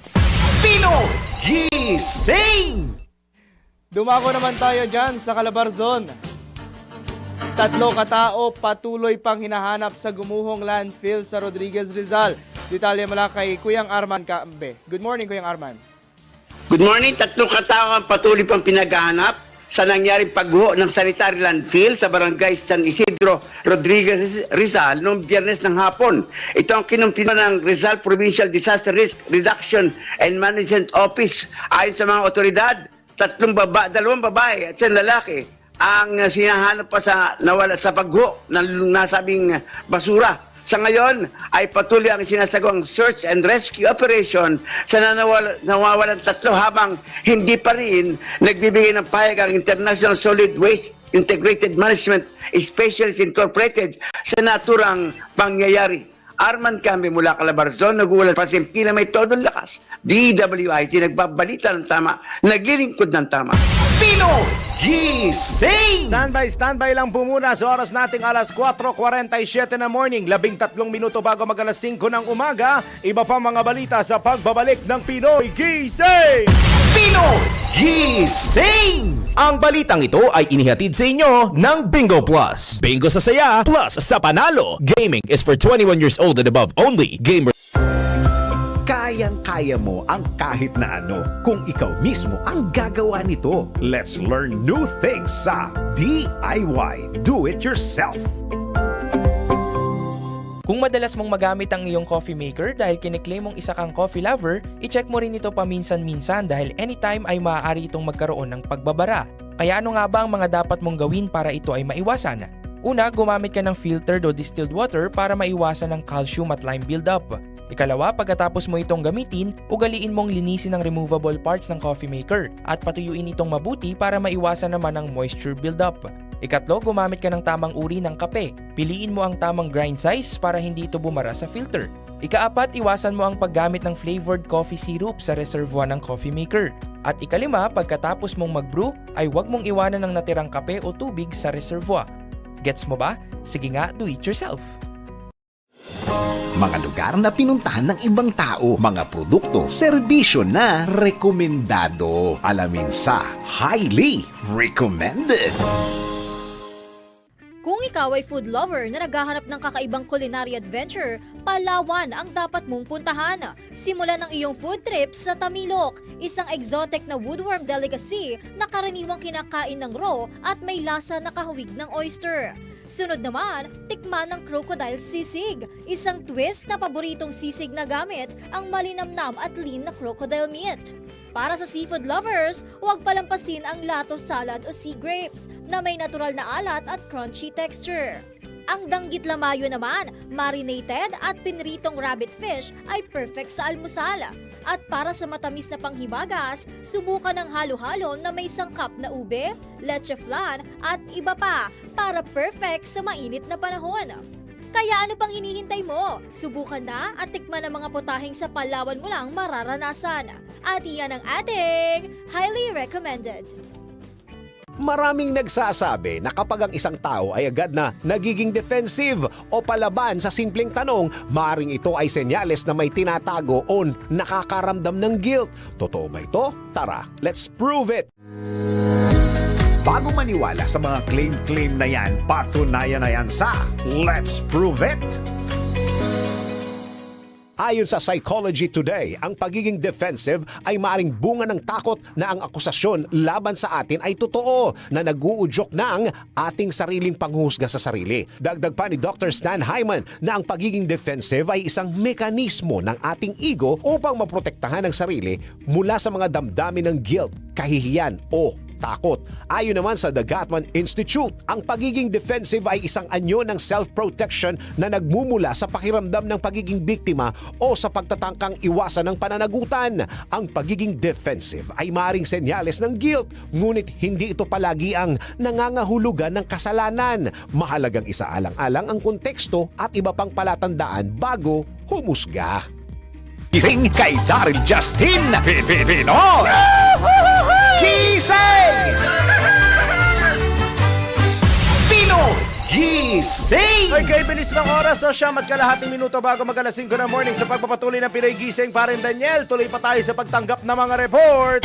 Gising! Dumako naman tayo dyan sa Calabarzon. Tatlo katao patuloy pang hinahanap sa gumuhong landfill sa Rodriguez, Rizal. Detalye mula kay Kuyang Arman Cambe. Good morning, Kuyang Arman. Good morning. Tatlong katao ang patuloy pang pinaghahanap sa nangyaring pagguho ng sanitary landfill sa barangay San Isidro, Rodriguez, Rizal noong Biyernes ng hapon. Ito ang kinumpirma ng Rizal Provincial Disaster Risk Reduction and Management Office. Ayon sa mga otoridad, dalawang babae at isang lalaki ang sinahanap pa sa nawala sa pagguho ng nasabing basura. Sa ngayon ay patuloy ang sinasagawang search and rescue operation sa nawawalan tatlo habang hindi pa rin nagbibigay ng pahayag ang International Solid Waste Integrated Management Specialist Incorporated sa naturang pangyayari. Arman Cambe mula Calabarzon, nagulat pa simpila may todong lakas. DWIC nagbabalita ng tama, naglilingkod ng tama. Pinoy Gising! Standby lang po muna sa oras nating alas 4:47 na morning. 13 minuto bago mag alas 5 ng umaga. Iba pa mga balita sa pagbabalik ng Pinoy Gising! Pinoy Gising! Ang balitang ito ay inihatid sa inyo ng Bingo Plus. Bingo sa saya, plus sa panalo. Gaming is for 21 years old and above only. Gamer. Kayang-kaya mo ang kahit na ano kung ikaw mismo ang gagawa nito. Let's learn new things sa DIY Do It Yourself. Kung madalas mong magamit ang iyong coffee maker dahil kiniklaim mong isa kang coffee lover, i-check mo rin ito paminsan-minsan dahil anytime ay maaari itong magkaroon ng pagbabara. Kaya ano nga ba ang mga dapat mong gawin para ito ay maiwasan? Una, gumamit ka ng filtered o distilled water para maiwasan ng calcium at lime buildup. Ikalawa, pagkatapos mo itong gamitin, ugaliin mong linisin ang removable parts ng coffee maker at patuyuin itong mabuti para maiwasan naman ang moisture buildup. Ikatlo, gumamit ka ng tamang uri ng kape. Piliin mo ang tamang grind size para hindi ito bumara sa filter. Ikaapat, iwasan mo ang paggamit ng flavored coffee syrup sa reservoir ng coffee maker. At ikalima, pagkatapos mong mag-brew, ay huwag mong iwanan ng natirang kape o tubig sa reservoir. Gets mo ba? Sige nga, do it yourself! Mga lugar na pinuntahan ng ibang tao, mga produkto, serbisyo na rekomendado. Alamin sa Highly Recommended. Kung ikaw ay food lover na naghahanap ng kakaibang culinary adventure, Palawan ang dapat mong puntahan. Simulan ang iyong food trip sa Tamilok, isang exotic na woodworm delicacy na karaniwang kinakain ng raw at may lasa na kahawig ng oyster. Sunod naman, tikman ng crocodile sisig, isang twist na paboritong sisig na gamit ang malinamnam at lean na crocodile meat. Para sa seafood lovers, huwag palampasin ang lato salad o sea grapes na may natural na alat at crunchy texture. Ang danggit lamayo naman, marinated at pinritong rabbit fish ay perfect sa almusal. At para sa matamis na panghimagas, subukan ng halo-halo na may sangkap na ube, leche flan at iba pa para perfect sa mainit na panahon. Kaya ano pang hinihintay mo? Subukan na at tikman ang mga putaheng sa Palawan mo lang mararanasan. At iyan ang ating highly recommended. Maraming nagsasabi na kapag ang isang tao ay agad na nagiging defensive o palaban sa simpleng tanong, maaaring ito ay senyales na may tinatago o nakakaramdam ng guilt. Totoo ba ito? Tara, let's prove it! Bago maniwala sa mga claim-claim na yan, patunayan na yan sa Let's Prove It! Ayon sa Psychology Today, ang pagiging defensive ay maaring bunga ng takot na ang akusasyon laban sa atin ay totoo na nag-uudyok ng ating sariling panghusga sa sarili. Dagdag pa ni Dr. Stan Hyman na ang pagiging defensive ay isang mekanismo ng ating ego upang maprotektahan ang sarili mula sa mga damdamin ng guilt, kahihiyan o takot. Ayon naman sa The Gottman Institute, ang pagiging defensive ay isang anyo ng self-protection na nagmumula sa pakiramdam ng pagiging biktima o sa pagtatangkang iwasan ng pananagutan. Ang pagiging defensive ay maaaring senyales ng guilt, ngunit hindi ito palagi ang nangangahulugan ng kasalanan. Mahalagang isaalang-alang ang konteksto at iba pang palatandaan bago humusga. Gising kay Daryl Justin Pinoy Gising! Pinoy Gising! Okay, bilis ng oras. So siya, magkalahating minuto bago mag-alas 5 na morning sa pagpapatuloy ng Pinoy Gising. Parin Daniel, tuloy pa tayo sa pagtanggap ng mga report.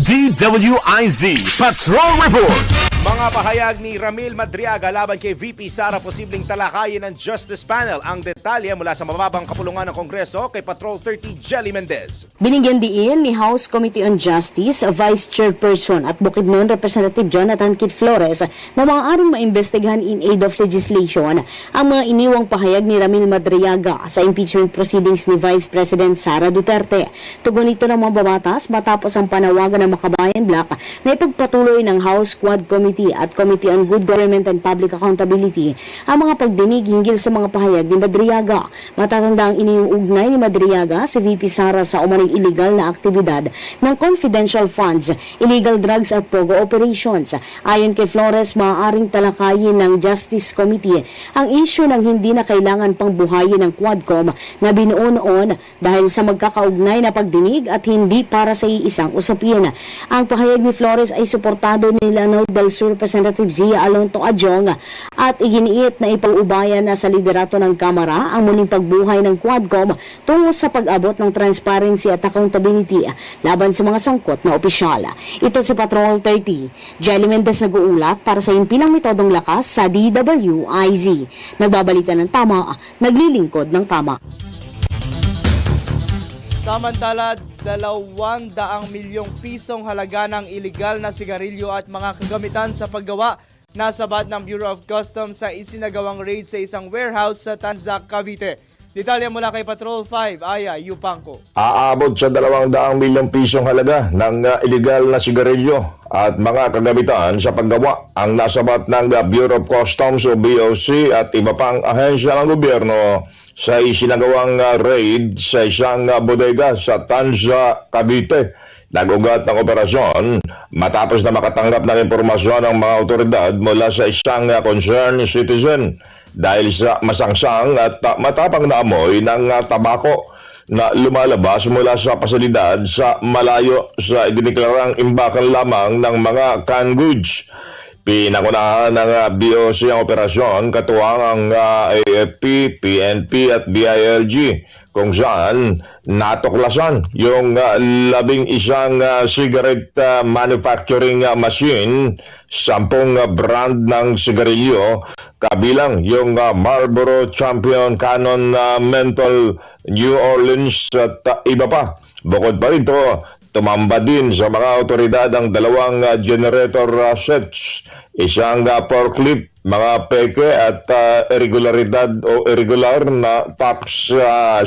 DWIZ Patrol Report. Mga pahayag ni Ramil Madriaga laban kay VP Sara posibleng talakayin ng Justice Panel. Ang detalye mula sa mababang kapulungan ng Kongreso kay Patrol 30 Jelly Mendez. Binigyan diin ni House Committee on Justice Vice Chairperson at Bukidnon Representative Jonathan Kit Flores na maaaring maimbestigahan in aid of legislation ang mga iniwang pahayag ni Ramil Madriaga sa impeachment proceedings ni Vice President Sara Duterte. Tugon ito ng mga babatas matapos ang panawagan ng Makabayan Bloc na ipagpatuloy ng House Quad Committee at Committee on Good Government and Public Accountability ang mga pagdinig hinggil sa mga pahayag ni Madriaga. Matatanda ang iniyong ugnay ni Madriaga si VP Sara sa umaring illegal na aktibidad ng confidential funds, illegal drugs at pogo operations. Ayon kay Flores, maaaring talakayin ng Justice Committee ang issue ng hindi na kailangan pang buhayin ng Quadcom na binuo noon dahil sa magkakaugnay na pagdinig at hindi para sa iisang usapin. Ang pahayag ni Flores ay suportado ni Lanao del Sur Representative Zia Alonto Adjong at iginiit na ipauubayan na sa liderato ng Kamara ang muling pagbuhay ng Quadcom tungo sa pag-abot ng transparency at accountability laban sa mga sangkot na opisyal. Ito si Patrol 30. Jelly Mendez nag-uulat para sa impilang metodong lakas sa DWIZ. Nagbabalita ng tama, naglilingkod ng tama. Samantala, 200 milyong pisong halaga ng iligal na sigarilyo at mga kagamitan sa paggawa nasabat ng Bureau of Customs sa isinagawang raid sa isang warehouse sa Tanzac, Cavite. Detalye mula kay Patrol 5, Aya Yupangko. Aabot sa 200 milyong pisong halaga ng iligal na sigarilyo at mga kagamitan sa paggawa ang nasabat ng Bureau of Customs o BOC at iba pang ahensya ng gobyerno sa isinagawang raid sa isang bodega sa Tanza, Cavite. Nagugat ng operasyon matapos na makatanggap ng impormasyon ng mga otoridad mula sa isang concerned citizen dahil sa masangsang at matapang na amoy ng tabako na lumalabas mula sa pasilidad sa malayo sa idineklarang imbakan lamang ng mga canned goods. Pinakunahan ng BOC ang operasyon katuwang ang AFP, PNP at BILG kung saan natuklasan yung 11 cigarette manufacturing machine, 10 brand ng sigarilyo, kabilang yung Marlboro Champion, Canon Menthol, New Orleans at iba pa. Bukod pa rito, tumamba din sa mga otoridad ang 2 generator sets, isang forklift, mga peke at irregular na tax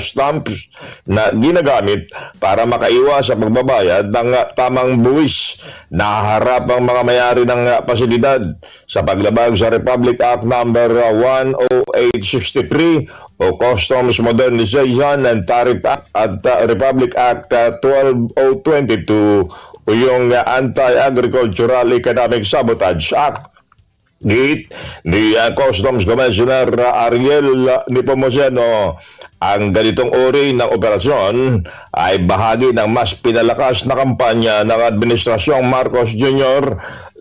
stamps na ginagamit para makaiwas sa pagbabayad ng tamang buwis. Naharap ang mga mayari ng pasilidad sa paglabag sa Republic Act No. 10863 o Customs Modernization and Tariff Act at Republic Act 12022 o yung Anti-Agricultural Economic Sabotage Act. Gate ni Customs Commissioner Ariel Nepomuceno, ang ganitong uri ng operasyon ay bahagi ng mas pinalakas na kampanya ng Administrasyong Marcos Jr.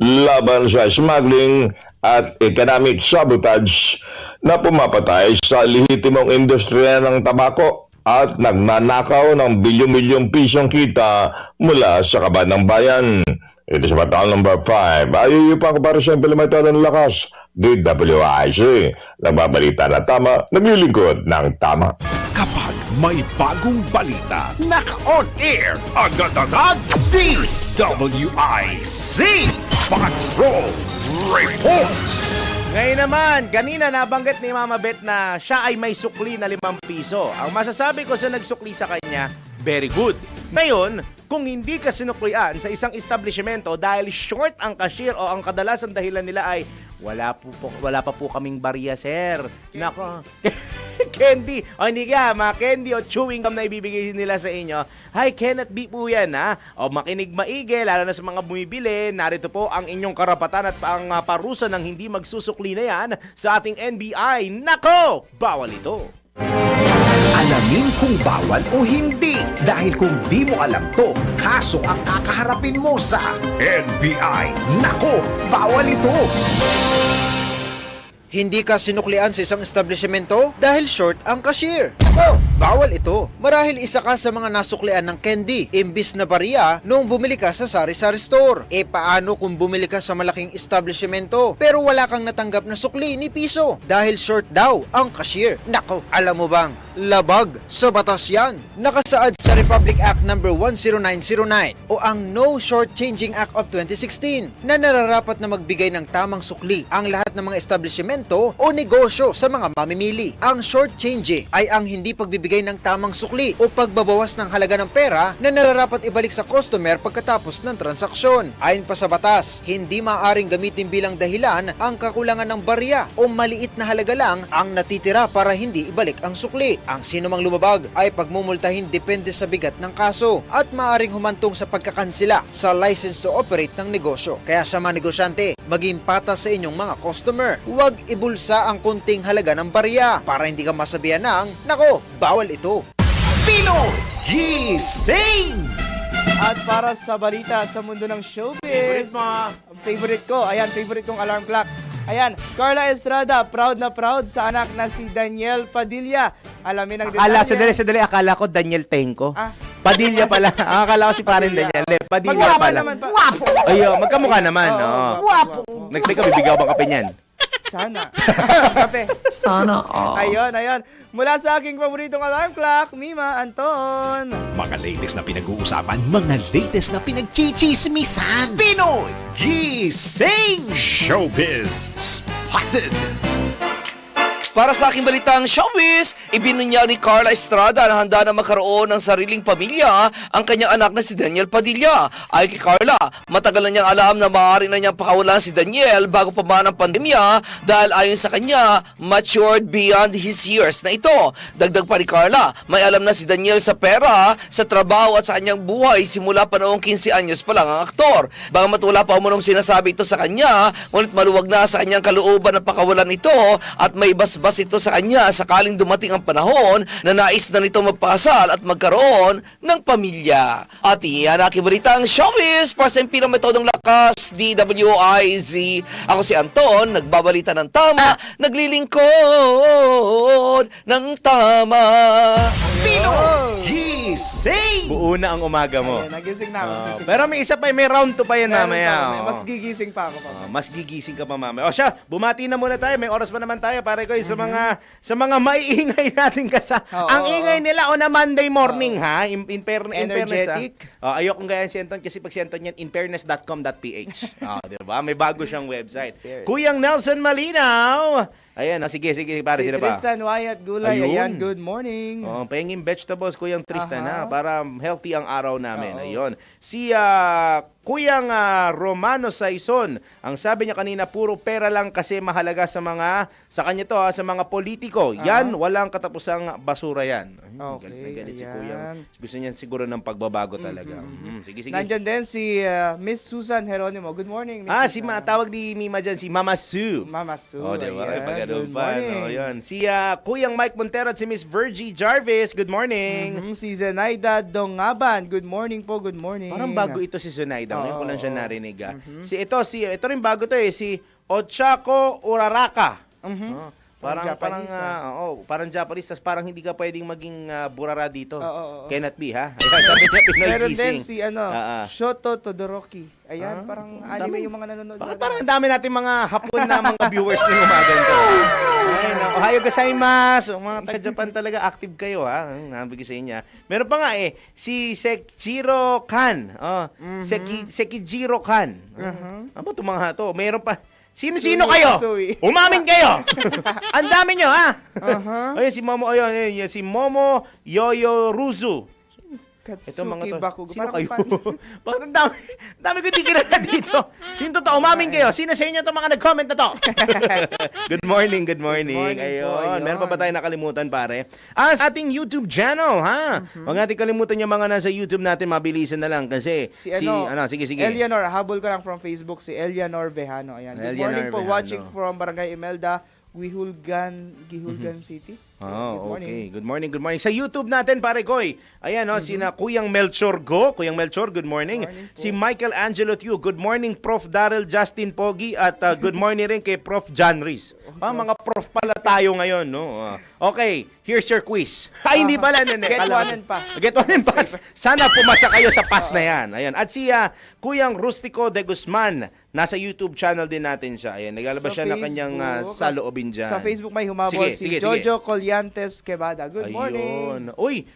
laban sa smuggling at economic sabotage na pumapatay sa lehitimong industriya ng tabako at nagnanakaw ng bilyon-bilyong pisong kita mula sa kaban ng bayan. Ito sa Bataan number 5. Ayaw pa ko para sa implementado ng lakas. DWIC. Nagbabalita na tama, naglilingkod ng tama. Kapag may bagong balita, naka-on air, agad-agad, DWIC Patrol Report! Ngayon naman, kanina nabanggit ni Mama Bet na siya ay may sukli na 5 piso. Ang masasabi ko sa nagsukli sa kanya, very good. Ngayon, kung hindi ka sinuklian sa isang establishmento dahil short ang cashier o ang kadalasang dahilan nila ay wala pa po kaming barya, sir. Nako. Candy. O hindi ka, mga candy o chewing gum na ibibigay nila sa inyo. Hi, cannot be po yan, ha? O makinig maigi, lalo na sa mga bumibili. Narito po ang inyong karapatan at ang parusa ng hindi magsusukli na yan sa ating NBI. Nako! Bawal ito. Alamin kung bawal o hindi. Dahil kung di mo alam to, kaso ang kakaharapin mo sa NBI. Nako, bawal ito. Hindi ka sinuklian sa isang establishmento dahil short ang cashier. Nako, bawal ito. Marahil isa ka sa mga nasuklian ng candy, imbis na bariya noong bumili ka sa sari-sari store. E paano kung bumili ka sa malaking establishmento pero wala kang natanggap na sukli ni piso dahil short daw ang cashier? Nako, alam mo bang labag sa batas yan? Nakasaad sa Republic Act No. 10909 o ang No Shortchanging Act of 2016 na nararapat na magbigay ng tamang sukli ang lahat ng mga establishmento o negosyo sa mga mamimili. Ang shortchanging ay ang hindi pagbibigay ng tamang sukli o pagbabawas ng halaga ng pera na nararapat ibalik sa customer pagkatapos ng transaksyon. Ayon pa sa batas, hindi maaaring gamitin bilang dahilan ang kakulangan ng barya o maliit na halaga lang ang natitira para hindi ibalik ang sukli. Ang sinumang lumabag ay pagmumultahin depende sa bigat ng kaso at maaaring humantong sa pagkakansila sa license to operate ng negosyo. Kaya sa mga negosyante, maging patas sa inyong mga customer. Huwag ibulsa ang kunting halaga ng barya para hindi ka masabihan ng, nako, bawal ito. Pinoy Gising! At para sa balita sa mundo ng showbiz, favorite ko, ayan, favorite kong alarm clock. Ayan, Carla Estrada, proud na proud sa anak na si Daniel Padilla. Alamin ang detalye. Sandali, akala ko Daniel Tenco. Padilla pala. Akala ko si parin Daniel. Padilla pala. Guwapo. Ayo, magkamukha naman. Guwapo. Next week ka, bibigyan ko bang kape niyan? Sana. Kape. Sana. Ayun. Mula sa aking paboritong alarm clock, Mima Anton. Mga latest na pinag-uusapan, mga latest na pinagchichismisan. Pinoy Gising! Showbiz Spotted! Para sa aking balitang showbiz, ibinunyag ni Carla Estrada na handa na magkaroon ng sariling pamilya ang kanyang anak na si Daniel Padilla. Ay kay Carla, matagal na niyang alam na maaari na niyang pakawalan si Daniel bago pa man ang pandemya dahil ayon sa kanya, matured beyond his years na ito. Dagdag pa ni Carla, may alam na si Daniel sa pera, sa trabaho at sa kanyang buhay simula pa noong 15 anyos pa lang ang aktor. Bagamat wala pa umunong sinasabi ito sa kanya, ngunit maluwag na sa kanyang kalooban na pakawalan ito at may basbas ito sa kanya sakaling dumating ang panahon na nais na nito magpakasal at magkaroon ng pamilya. At iyan ang balitang showbiz para sa impirang metodong lakas, DWIZ. Ako si Anton, nagbabalita ng tama, naglilingkod ng tama. Pinoy Gising! Buo na ang umaga mo. Nagising na ako. Pero may isa pa, may round 2 pa yan mamaya. Mas gigising pa ako. Mas gigising ka pa mamaya. O siya, bumati na muna tayo. May oras pa naman tayo pare ko sa mga maiingay natin ang ingay nila on a Monday morning ha. In fairness. Energetic. Ayokong gayan si Anton kasi pag si Anton yan, infairness.com.ph. Diba? May bago siyang website. Kuyang Nelson Malinaw. Ayan, sige, pare, sino pa? Tristan Wyatt Gulay, ayan, good morning. Pahingin vegetables, Kuyang Tristan na para healthy ang araw namin. Ayun. Si Kuyang Romano Saison, ang sabi niya kanina, puro pera lang kasi mahalaga sa kanya to sa mga politiko. Yan, walang katapusang basura yan. Galit si Kuyang. Gusto niya siguro ng pagbabago talaga. Sige. Nandyan din si Miss Susan Geronimo. Good morning, Miss Susan. Tawag di Mima dyan, si Mama Sue. Mama Sue. Diba? Good morning. Si Kuyang Mike Montero at si Miss Virgie Jarvis. Good morning. Si Zenaida Dongaban. Good morning po, good morning. Parang bago ito si Zenaida. Ngayon ko lang siya narinig. Ito rin bago to si Ochako Uraraka. Parang Japanese, tas parang hindi ka pwedeng maging burara dito. Cannot be, ha? Meron din si Shoto Todoroki. Ayan, parang anime yung mga nanonood sa parang ang dami natin mga hapon na mga viewers ng umaga nito. Ohayo gozaimasu. Mga taga-Japan talaga, active kayo, ha? Nabigay sa inyo. Meron pa nga si Sekijiro Kan. Sekijiro Kan. Ano ba itong mga to? Meron pa. Sino-sino kayo? Umamin kayo! Ang dami nyo, ha? Ayun, si Momo Yoyo Ruzu. Katsuki Bakugo. Sino kayo? Bakit ang dami ko hindi kilala dito? Yung totoo, umamin kayo. Sino sa inyo itong mga nag-comment na to? Good morning. Ayun. Meron pa ba tayo nakalimutan, pare? Sa ating YouTube channel, ha? Huwag natin kalimutan yung mga nasa YouTube natin. Mabilisan na lang kasi sige. Eleanor, habol ko lang from Facebook, si Eleanor Vejano. Ayan. Good morning po, watching from Barangay Imelda, Gihulgan City. Oh, okay. Good morning, good morning. Sa YouTube natin, pare Koy. Ayan, sina Kuyang Melchor Go. Kuyang Melchor, good morning. Si Michael Angelo Tiu, good morning, Prof. Daryl Justin Pogi. At good morning rin kay Prof. John Rees. Mga prof pala tayo ngayon, no? Okay, here's your quiz. Ay, hindi pala. Get one and pass. Get one and pass. Sana pumasa kayo sa pass na yan. Ayan. At si Kuyang Rustico de Guzman, nasa YouTube channel din natin siya. Ayan, naglalabas siya ng kanyang saloobin dyan. Sa Facebook may humabol si Jojo Colliantes Quebada. Good morning. Uy,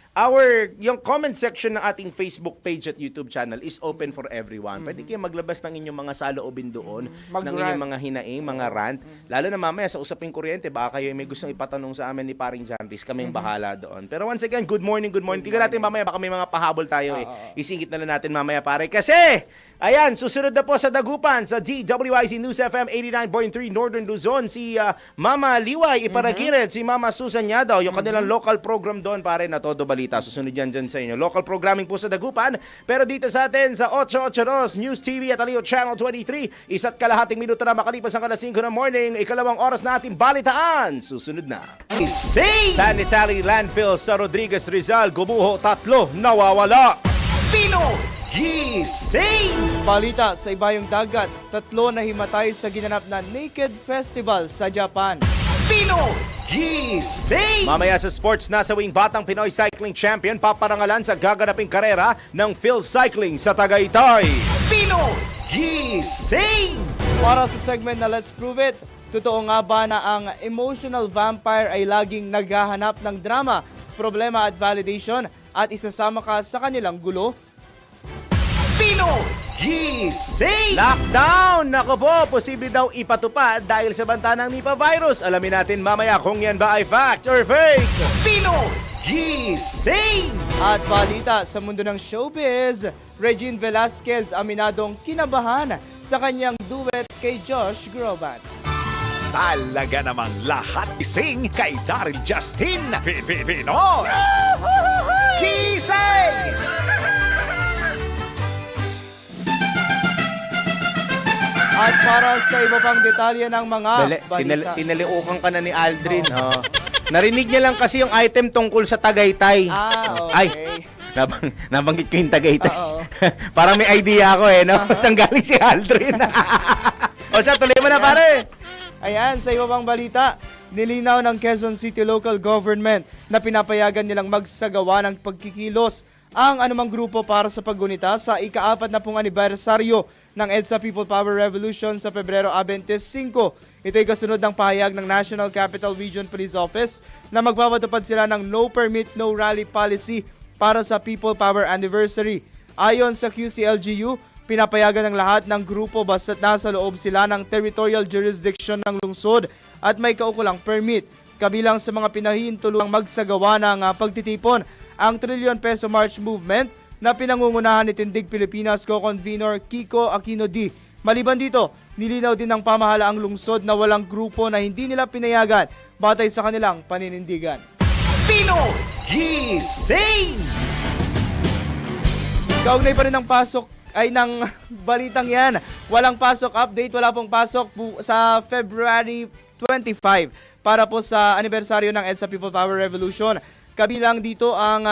yung comment section ng ating Facebook page at YouTube channel is open for everyone. Pwede kayo maglabas ng inyong mga saloobin doon, ng inyong mga hinaing, mga rant. Lalo na mamaya sa usaping kuryente, baka kayo may gustong ipatanong sa amin ni Paring Janris, kaming bahala doon. Pero once again, good morning, good morning. Tingnan natin mamaya, baka may mga pahabol tayo Isingit na lang natin mamaya, pare. Kasi, ayan, susunod na po sa Dagupan, sa DWIC News FM 89.3 Northern Luzon, si Mama Liway Iparagiret, si Mama Susan Yadaw, yung kanilang local program doon, pare, na Todo Balita. Susunod yan dyan sa inyo. Local programming po sa Dagupan, pero dito sa atin, sa 882 News TV at Aliyo Channel 23, 1.5 minuto na makalipas ang 5 ng morning, ikalawang oras na ating balitaan. Susunod na. Sanitary landfill sa Rodriguez Rizal, gumuho 3, nawawala. Balita sa ibayong dagat, 3 na himatay sa ginanap na Naked Festival sa Japan. Mamaya sa sports, nasawing Batang Pinoy Cycling Champion paparangalan sa gaganaping karera ng Phil Cycling sa Tagaytay. Para sa segment na Let's Prove It, totoo nga ba na ang emotional vampire ay laging naghahanap ng drama, problema at validation at isasama ka sa kanilang gulo? Lockdown! Nako po, posible daw ipatupad dahil sa banta ng Nipah virus. Alamin natin mamaya kung yan ba ay fact or fake. At balita sa mundo ng showbiz, Regine Velasquez aminadong kinabahan sa kanyang duet kay Josh Groban. Talaga namang lahat ising kay Daryl Justin Pinoy Kisay! At para sa iba pang detalye ng mga balita. Tinaliukan ka na ni Aldrin. Narinig niya lang kasi yung item tungkol sa Tagaytay. Okay. Ay, nabanggit ko yung Tagaytay. Parang may idea ako no? Saan galing si Aldrin? O siya, tuloy mo na pare. Ayan, sa iba pang balita, nilinaw ng Quezon City Local Government na pinapayagan nilang magsagawa ng pagkikilos ang anumang grupo para sa paggunita sa ika-40 anibersaryo ng EDSA People Power Revolution sa Pebrero 25. Ito ay kasunod ng pahayag ng National Capital Region Police Office na magpapatupad sila ng no permit, no rally policy para sa People Power Anniversary. Ayon sa QCLGU, pinapayagan ng lahat ng grupo basta't nasa loob sila ng territorial jurisdiction ng lungsod at may kaukulang permit. Kabilang sa mga pinahihintulungang magsagawa ng pagtitipon ang Trillion Peso March Movement na pinangungunahan ni Tindig Pilipinas Co-Convenor Kiko Aquino D. Maliban dito, nilinaw din ng pamahalaang lungsod na walang grupo na hindi nila pinayagan batay sa kanilang paninindigan. Kaugnay pa rin ng pasok ay ng balitang yan. Walang pasok update, wala pong pasok sa February 25 para po sa anibersaryo ng EDSA People Power Revolution. Kabilang dito ang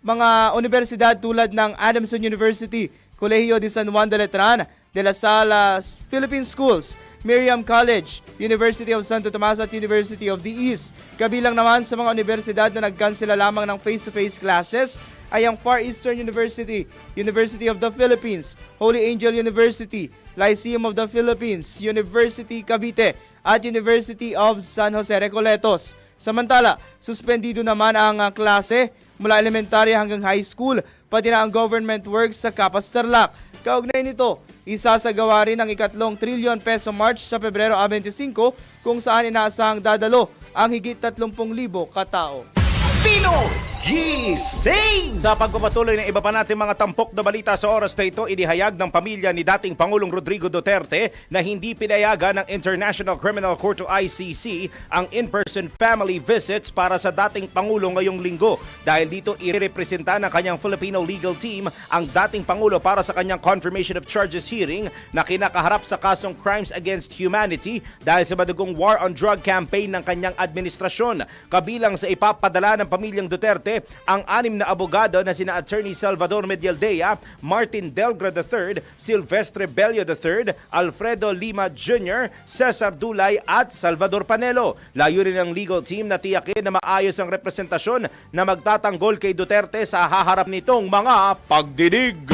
mga universidad tulad ng Adamson University, Colegio de San Juan de Letran, De La Salle Philippine Schools, Miriam College, University of Santo Tomas at University of the East. Kabilang naman sa mga universidad na nagkansela lamang ng face-to-face classes ay ang Far Eastern University, University of the Philippines, Holy Angel University, Lyceum of the Philippines, University Cavite at University of San Jose Recoletos. Samantala, suspendido naman ang klase mula elementarya hanggang high school, pati na ang government works sa Capas Tarlac. Kaugnay nito, isasagawa rin ang ika-3 trillion peso march sa Pebrero 25 kung saan inaasahang dadalo ang higit 30,000 katao. Gising! Sa pagpapatuloy ng iba pa natin mga tampok na balita sa oras na ito, inihayag ng pamilya ni dating Pangulong Rodrigo Duterte na hindi pinayagan ng International Criminal Court o ICC ang in-person family visits para sa dating Pangulo ngayong linggo. Dahil dito irepresenta ng kanyang Filipino legal team ang dating Pangulo para sa kanyang confirmation of charges hearing na kinakaharap sa kasong crimes against humanity dahil sa madugong war on drug campaign ng kanyang administrasyon. Kabilang sa ipapadala ng pamilyang Duterte ang 6 na abogado na sina Attorney Salvador Medialdea, Martin Delgra III, Silvestre Bello III, Alfredo Lima Jr., Cesar Dulay at Salvador Panelo. Layunin ng legal team na tiyakin na maayos ang representasyon na magtatanggol kay Duterte sa haharap nitong mga pagdinig.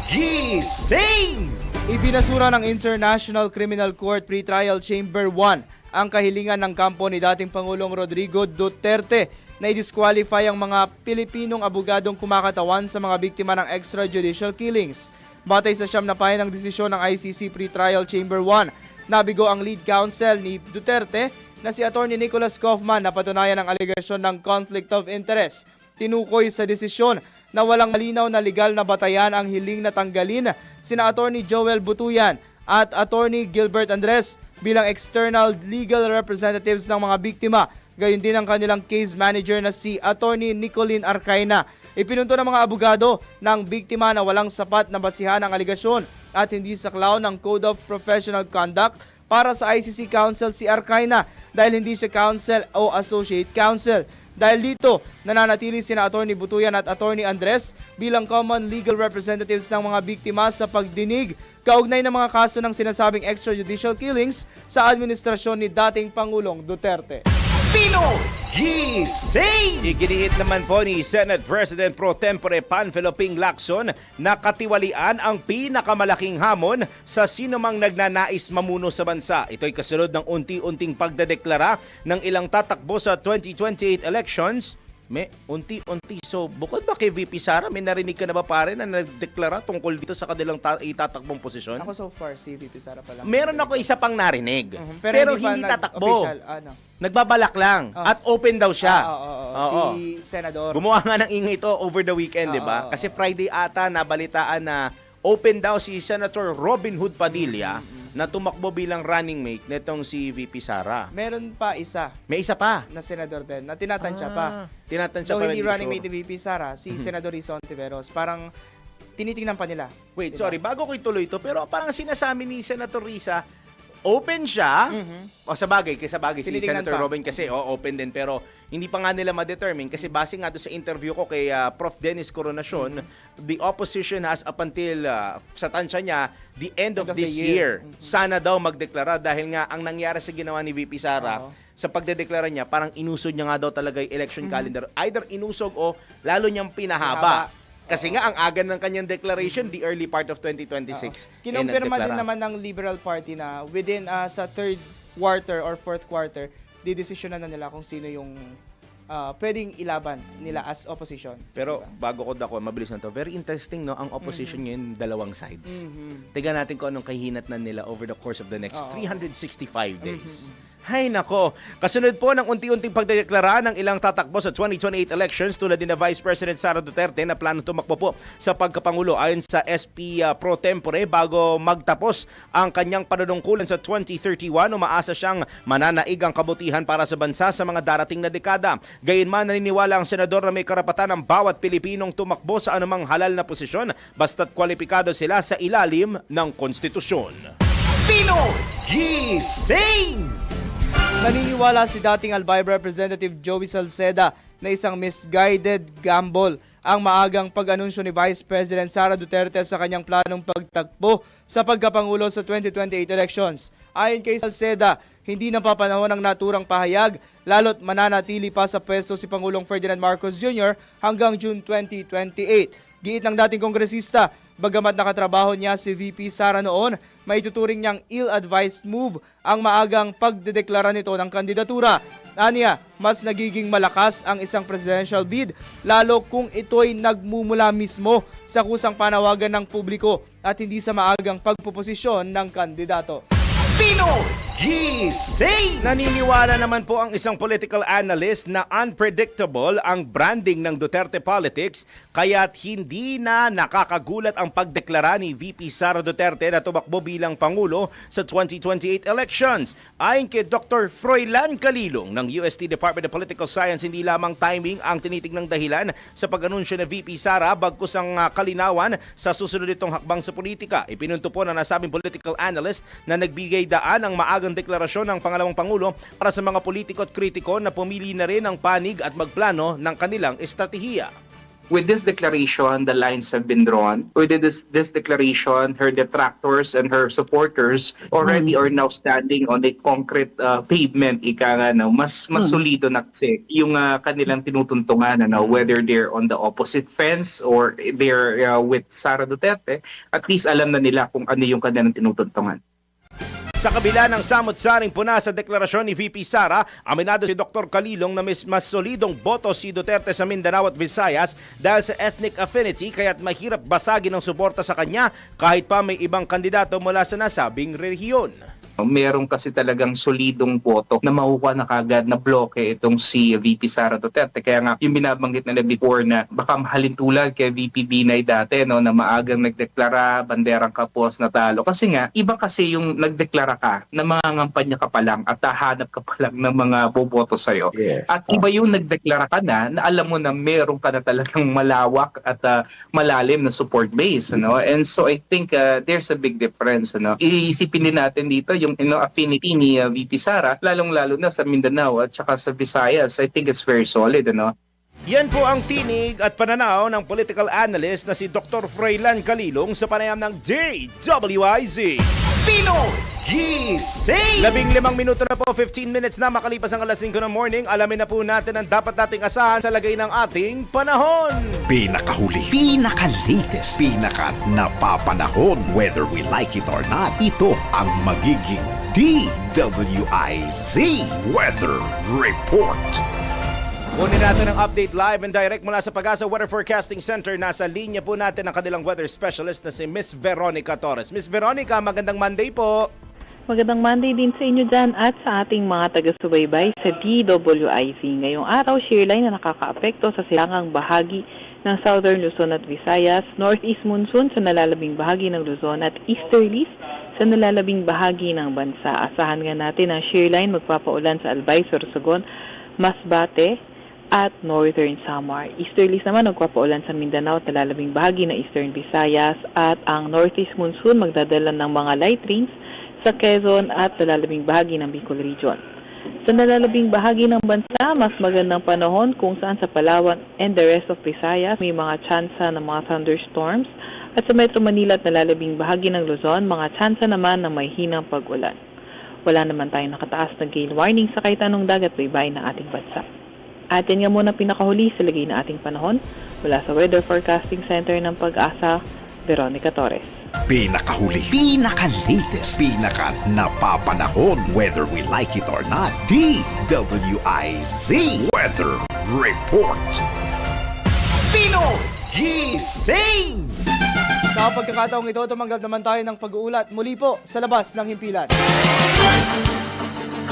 Gising! Ibinasura ng International Criminal Court Pretrial Chamber 1 ang kahilingan ng kampo ni dating Pangulong Rodrigo Duterte na i-disqualify ang mga Pilipinong abogadong kumakatawan sa mga biktima ng extrajudicial killings. Batay sa siyam na pahina ng desisyon ng ICC Pretrial Chamber 1, nabigo ang lead counsel ni Duterte na si Atty. Nicholas Kaufman na patunayan ang alegasyon ng conflict of interest. Tinukoy sa desisyon na walang malinaw na legal na batayan ang hiling na tanggalin sina Atty. Joel Butuyan at Atty. Gilbert Andres bilang external legal representatives ng mga biktima. Gayon din ang kanilang case manager na si Atty. Nicolene Arcaina. Ipinunto ng mga abogado ng biktima na walang sapat na basihan ang aligasyon at hindi saklaw ng Code of Professional Conduct para sa ICC counsel si Arcaina dahil hindi siya counsel o associate counsel. Dahil dito, nananatili sina Atty. Butuyan at Atty. Andres bilang common legal representatives ng mga biktima sa pagdinig kaugnay ng mga kaso ng sinasabing extrajudicial killings sa administrasyon ni dating Pangulong Duterte. Gising! Iginiit naman po ni Senate President Pro Tempore Panfilo Ping Lacson na katiwalian ang pinakamalaking hamon sa sinumang nagnanais mamuno sa bansa. Ito'y kasunod ng unti-unting pagdedeklara ng ilang tatakbo sa 2028 elections. May unti-unti. So, bukod ba kay VP Sara, may narinig ka na ba pare na nagdeklara tungkol dito sa kanilang itatakbong posisyon? Ako so far, si VP Sara pa lang. Meron ako isa pang narinig. Pero hindi pa tatakbo. Official, ano? Nagbabalak lang. At open daw siya. Si Senador. Gumawa nga ng ingay ito over the weekend, di ba? Kasi Friday ata nabalitaan na open daw si Senator Robin Hood Padilla na tumakbo bilang running mate nitong si VP Sara. Meron pa isa. May isa pa? Na senador din, na tinatansya pa. Tinatansya so, pa. hindi running mate ni VP Sara, si Senador Rizon Tiveros. Parang tinitingnan pa nila. Wait, sorry, bago ko ituloy ito, pero parang sinasabi ni Senator Risa, open siya. O sa bagay si Tinitingnan Senator pa. Robin kasi open din, pero hindi pa nga nila ma-determine kasi base nga doon sa interview ko kay Prof. Dennis Coronacion, the opposition has up until sa tansya niya the end of this year. Sana daw magdeklara dahil nga ang nangyari sa ginawa ni VP Sara sa pagdedeklara niya, parang inusod niya nga daw talaga yung election calendar. Either inusog o lalo niyang pinahaba. Kasi nga, ang aga ng kanyang declaration, the early part of 2026. Kinumpirma din naman ng Liberal Party na within sa third quarter or fourth quarter, didesisyonan na nila kung sino yung pwedeng ilaban nila as opposition. Pero bago ko dako, mabilis na to. Very interesting, no? Ang opposition ngayon, dalawang sides. Tignan natin kung anong kahinatnan nila over the course of the next 365 days. Hay nako, kasunod po ng unti-unting pagdedeklara ng ilang tatakbo sa 2028 elections tulad din na Vice President Sara Duterte na plano tumakbo po sa pagkapangulo ayon sa SP Pro Tempore bago magtapos ang kanyang panunungkulan sa 2031. Umaasa siyang mananaig ang kabutihan para sa bansa sa mga darating na dekada. Gayunman, naniniwala ang senador na may karapatan ng bawat Pilipinong tumakbo sa anumang halal na posisyon basta't kwalipikado sila sa ilalim ng konstitusyon. Gising! Naniniwala si dating Albay Representative Joey Salceda na isang misguided gamble ang maagang pag-anunsyo ni Vice President Sara Duterte sa kanyang planong pagtakbo sa pagkapangulo sa 2028 elections. Ayon kay Salceda, hindi napapanahon ang naturang pahayag lalo't mananatili pa sa pwesto si Pangulong Ferdinand Marcos Jr. hanggang June 2028. Giit ng dating kongresista, bagamat nakatrabaho niya si VP Sara noon, maituturing niyang ill-advised move ang maagang pagdedeklara nito ng kandidatura. Aniya, mas nagiging malakas ang isang presidential bid lalo kung ito'y nagmumula mismo sa kusang panawagan ng publiko at hindi sa maagang pagpoposisyon ng kandidato. Gising! Naniniwala naman po ang isang political analyst na unpredictable ang branding ng Duterte politics kaya't hindi na nakakagulat ang pagdeklara ni VP Sara Duterte na tumakbo bilang Pangulo sa 2028 elections. Ayon kay Dr. Froilan Calilong ng UST Department of Political Science, hindi lamang timing ang tinitignang dahilan sa pag-anunsyo ng VP Sara bagkus ang kalinawan sa susunod itong hakbang sa politika. Ipinunto po ng nasabing political analyst na nagbigay daan ang maagang deklarasyon ng pangalawang Pangulo para sa mga politiko at kritiko na pumili na rin ng panig at magplano ng kanilang estratehiya. With this declaration, the lines have been drawn. With this declaration, her detractors and her supporters already are now standing on a concrete pavement. Ika nga, no? Mas solido na kasi yung kanilang tinutuntungan, whether they're on the opposite fence or they're with Sara Duterte, at least alam na nila kung ano yung kanilang tinutuntungan. Sa kabila ng samot-saring puna sa deklarasyon ni VP Sara, aminado si Dr. Calilong na mas solidong boto si Duterte sa Mindanao at Visayas dahil sa ethnic affinity kaya't mahirap basagin ang suporta sa kanya kahit pa may ibang kandidato mula sa nasabing rehiyon. Meron kasi talagang solidong boto na makukuha na kagad na bloke itong si VP Sara Duterte. Kaya nga yung binabanggit na before na baka mahalin tulad kay VP Binay dati, no, na maagang nagdeklara, banderang kapos na talo. Kasi nga, iba kasi yung nagdeklara ka na mangangampanya ka pa lang at hahanap ka pa lang ng mga boboto sa'yo. Yeah. At iba yung nagdeklara ka na alam mo na meron ka na talagang malawak at malalim na support base. Ano? And so I think there's a big difference. Ano? Iisipin din natin dito yung affinity ni VP Sara, lalong-lalo na sa Mindanao at saka sa Visayas. I think it's very solid. Ano? Yan po ang tinig at pananaw ng political analyst na si Dr. Froilan Calilong sa panayam ng DWIZ. Pinoy Gising! 15 minuto na po, 15 minutes na makalipas ang alas 5 ng morning. Alamin na po natin ang dapat nating asahan sa lagay ng ating panahon. Pinakahuli, pinaka-latest, pinaka-napapanahon. Whether we like it or not, ito ang magiging DWIZ Weather Report. Kunin natin ang update live and direct mula sa Pag-asa Weather Forecasting Center. Nasa linya po natin ang kanilang weather specialist na si Miss Veronica Torres. Miss Veronica, magandang Monday po. Magandang Monday din sa inyo dyan at sa ating mga taga-subaybay sa DWIZ. Ngayong araw, shearline na nakakaapekto sa silangang bahagi ng Southern Luzon at Visayas, Northeast monsoon sa nalalabing bahagi ng Luzon at easterlies sa nalalabing bahagi ng bansa. Asahan nga natin ang shearline magpapaulan sa Albay, Sorsogon, Masbate, at Northern Samar. Easterlies naman nagpapaulan sa Mindanao at nalalabing bahagi ng Eastern Visayas at ang Northeast monsoon magdadala ng mga light rains sa Quezon at nalalabing bahagi ng Bicol Region. Sa nalalabing bahagi ng bansa, mas magandang panahon kung saan sa Palawan and the rest of Visayas may mga tsansa ng mga thunderstorms at sa Metro Manila at nalalabing bahagi ng Luzon, mga tsansa naman ng may hinang pag-ulan. Wala naman tayong nakataas na gale warning sa kahit anong dagat baybayin ng ating bansa. Atin nga muna pinakahuli sa lagay na ating panahon mula sa Weather Forecasting Center ng Pag-asa, Veronica Torres. Pinakahuli, pinaka-latest, pinaka-napapanahon. Whether we like it or not, DWIZ Weather Report. Pinoy Gising! Sa pagkakataong ito, tumanggap naman tayo ng pag-uulat muli po sa labas ng himpilan.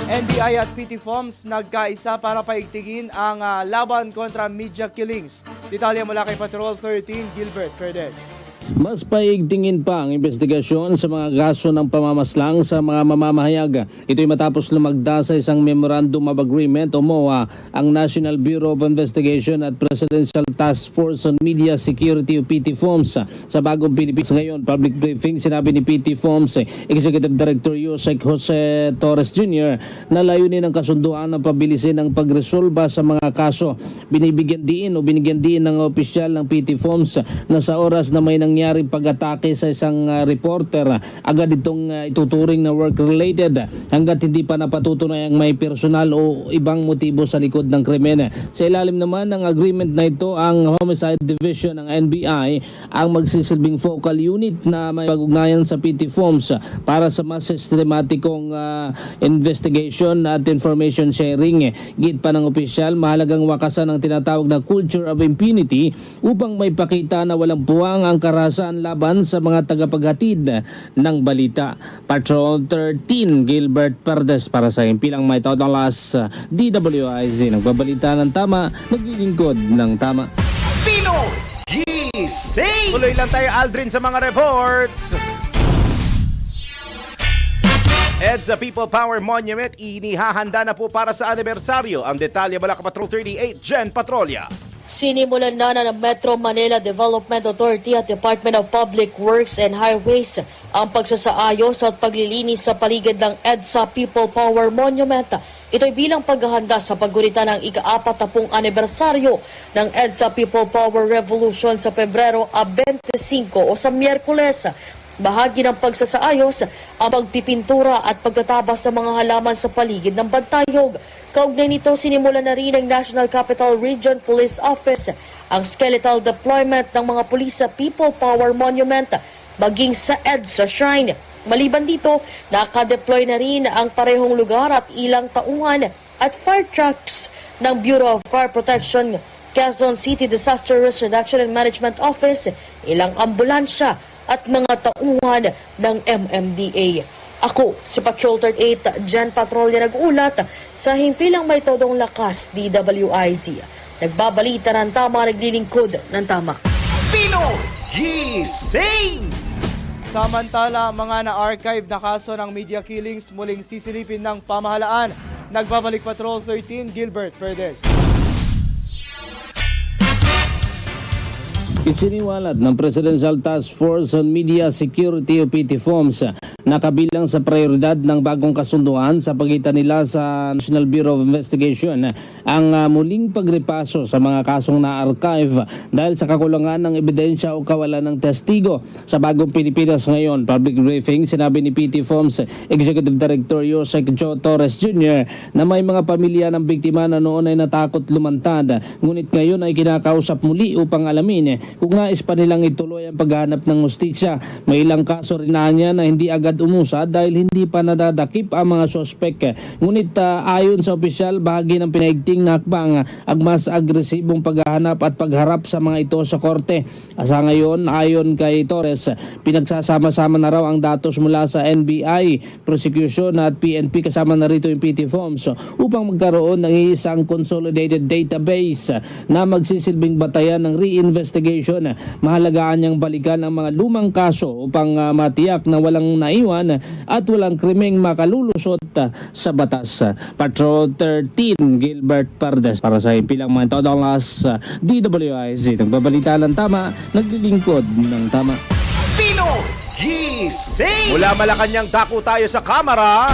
NBI at PT Foms nagkaisa para paigtingin ang laban kontra media killings. Detalye mula kay Patrol 13, Gilbert Ferdez. Mas paigtingin pa ang investigasyon sa mga kaso ng pamamaslang sa mga mamamahayag. Ito'y matapos lumagda sa isang Memorandum of Agreement o MOA ang National Bureau of Investigation at Presidential Task Force on Media Security o PT Foms sa bagong Pilipinas. Ngayon, public briefing, sinabi ni PT Foms Executive Director Yusek Jose Torres Jr. na layunin ng kasunduan na pabilisin ang pagresolba sa mga kaso. Binigyan diin ng opisyal ng PT Foms na sa oras na may nangyaring pag-atake sa isang reporter, agad itong ituturing na work-related hanggat hindi pa napatutunay ang may personal o ibang motibo sa likod ng krimen. Sa ilalim naman ng agreement na ito, ang Homicide Division ng NBI ang magsisilbing focal unit na may pag-ugnayan sa PT Foms para sa mas sistematikong investigation at information sharing. Git pa ng opisyal, mahalagang wakasan ang tinatawag na culture of impunity upang may pakita na walang puwang ang karapatan karahasan laban sa mga tagapaghatid ng balita. Patrol 13, Gilbert Perdes para sa Himpilang May Todolas, DWIZ. Nagbabalita ng tama, naglilingkod ng tama. Gising! Tuloy lang tayo, Aldrin, sa mga reports. EDSA People Power Monument inihahanda na po para sa anibersaryo. Ang detalye mula ka Patrol 38, Jen Patrolya. Sinimulan na ng Metro Manila Development Authority at Department of Public Works and Highways ang pagsasaayos at paglilinis sa paligid ng EDSA People Power Monument. Ito'y bilang paghahanda sa paggunita ng ika-40 anibersaryo ng EDSA People Power Revolution sa Pebrero 25 o sa Miyerkules. Bahagi ng pagsasaayos ang pagpipintura at pagtatabas ng mga halaman sa paligid ng Bantayog. Kaugnay nito, sinimulan na rin ng National Capital Region Police Office ang skeletal deployment ng mga pulis sa People Power Monument maging sa EDSA Shrine. Maliban dito, nakadeploy na rin ang parehong lugar at ilang tauhan at fire trucks ng Bureau of Fire Protection, Quezon City Disaster Risk Reduction and Management Office, ilang ambulansya at mga tauhan ng MMDA. Ako, si Patrol 38, Jan Patrolya nag-ulat sa Himpilang May Todong Lakas, DWIZ. Nagbabalita ng tama, naglilingkod ng tama. Gising! Samantala, mga na-archive na kaso ng media killings muling sisilipin ng pamahalaan. Nagbabalik Patrol 13, Gilbert Perdes. Isiniwalat ng Presidential Task Force on Media Security o PTFOMS na kabilang sa prioridad ng bagong kasunduan sa pagitan nila sa National Bureau of Investigation ang muling pagrepaso sa mga kasong na-archive dahil sa kakulangan ng ebidensya o kawalan ng testigo. Sa bagong Pilipinas ngayon, public briefing, sinabi ni PTFOMS Executive Director Yosek Jo Torres Jr. na may mga pamilya ng biktima na noon ay natakot lumantad, ngunit ngayon ay kinakausap muli upang alamin kung nais pa nilang ituloy ang paghahanap ng hustisya. May ilang kaso rin niya na hindi agad umusad dahil hindi pa nadadakip ang mga sospek. Ngunit ayon sa opisyal, bahagi ng pinaigting na hakbang ang mas agresibong paghahanap at pagharap sa mga ito sa korte. Sa ngayon, ayon kay Torres, pinagsasama-sama na raw ang datos mula sa NBI, prosecution at PNP kasama na rito yung PTFOMS upang magkaroon ng isang consolidated database na magsisilbing batayan ng reinvestigation. Mahalagaan niyang balikan ang mga lumang kaso upang matiyak na walang naiwan at walang krimeng makalulusot sa batas. Patrol 13, Gilbert Perdes para sa Himpilang May Todolas, DWIZ. Nagbabalita ng tama, naglilingkod ng tama. Gising! Mula Malacanang dako tayo sa kamera.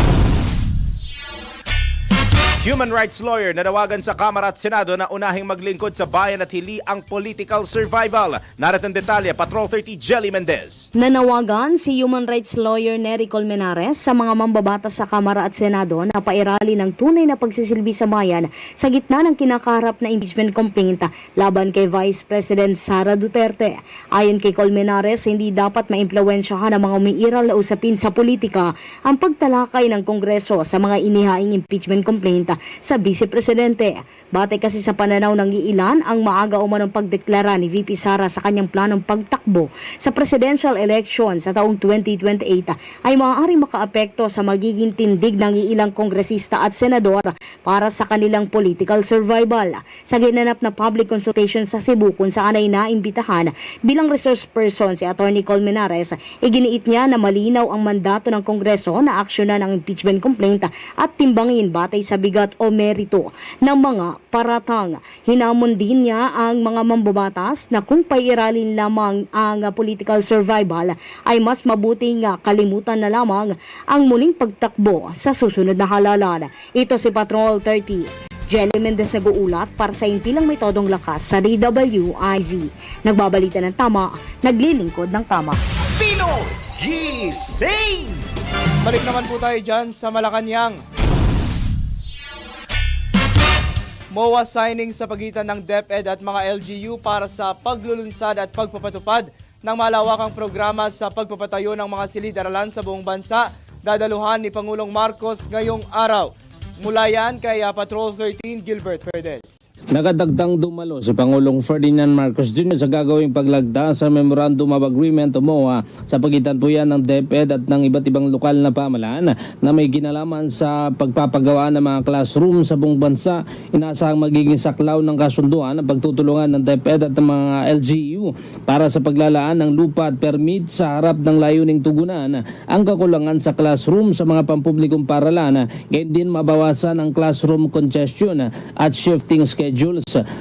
Human rights lawyer nanawagan sa Kamara at Senado na unahing maglingkod sa bayan at hili ang political survival. Narito ang detalye, Patrol 30, Jelly Mendez. Nanawagan si human rights lawyer Nery Colmenares sa mga mambabatas sa Kamara at Senado na pairali ng tunay na pagsisilbi sa bayan sa gitna ng kinakaharap na impeachment complaint laban kay Vice President Sara Duterte. Ayon kay Colmenares, hindi dapat maimpluwensyahan ng mga umiiral na usapin sa politika ang pagtalakay ng Kongreso sa mga inihaing impeachment complaint sa Vice Presidente. Batay kasi sa pananaw ng iilan, ang maaga umanong pagdeklara ni VP Sara sa kanyang planong pagtakbo sa presidential election sa taong 2028 ay maaaring makaapekto sa magiging tindig ng iilang kongresista at senador para sa kanilang political survival. Sa ginanap na public consultation sa Cebu kung saan ay naimbitahan bilang resource person si Atty. Colmenares, iginiit niya na malinaw ang mandato ng Kongreso na aksyonan ang impeachment complaint at timbangin batay sa bigat o merito ng mga paratang. Hinamon din niya ang mga mambabatas na kung pairalin lamang ang political survival ay mas mabuting kalimutan na lamang ang muling pagtakbo sa susunod na halalan. Ito si Patrol 30. Jelly Mendez nag-uulat para sa Himpilang May Todong Lakas sa DWIZ. Nagbabalita ng tama, naglilingkod ng tama. Gising! Balik naman po tayo dyan sa Malacanang. MOA signing sa pagitan ng DepEd at mga LGU para sa paglulunsad at pagpapatupad ng malawakang programa sa pagpapatayo ng mga silid-aralan sa buong bansa, dadaluhan ni Pangulong Marcos ngayong araw. Mula yan kay Patrol 13, Gilbert Perdes. Nakadagdang dumalo si Pangulong Ferdinand Marcos Jr. sa gagawing paglagda sa Memorandum of Agreement o MOA sa pagitan po yan ng DepEd at ng iba't ibang lokal na pamahalaan na may kinalaman sa pagpapagawa ng mga classroom sa buong bansa. Inaasahang magiging saklaw ng kasunduan ang pagtutulungan ng DepEd at ng mga LGU para sa paglalaan ng lupa at permit sa harap ng layuning tugunan ang kakulangan sa classroom sa mga pampublikong paaralan. Ngayon din mabawasan ang classroom congestion at shifting schedule.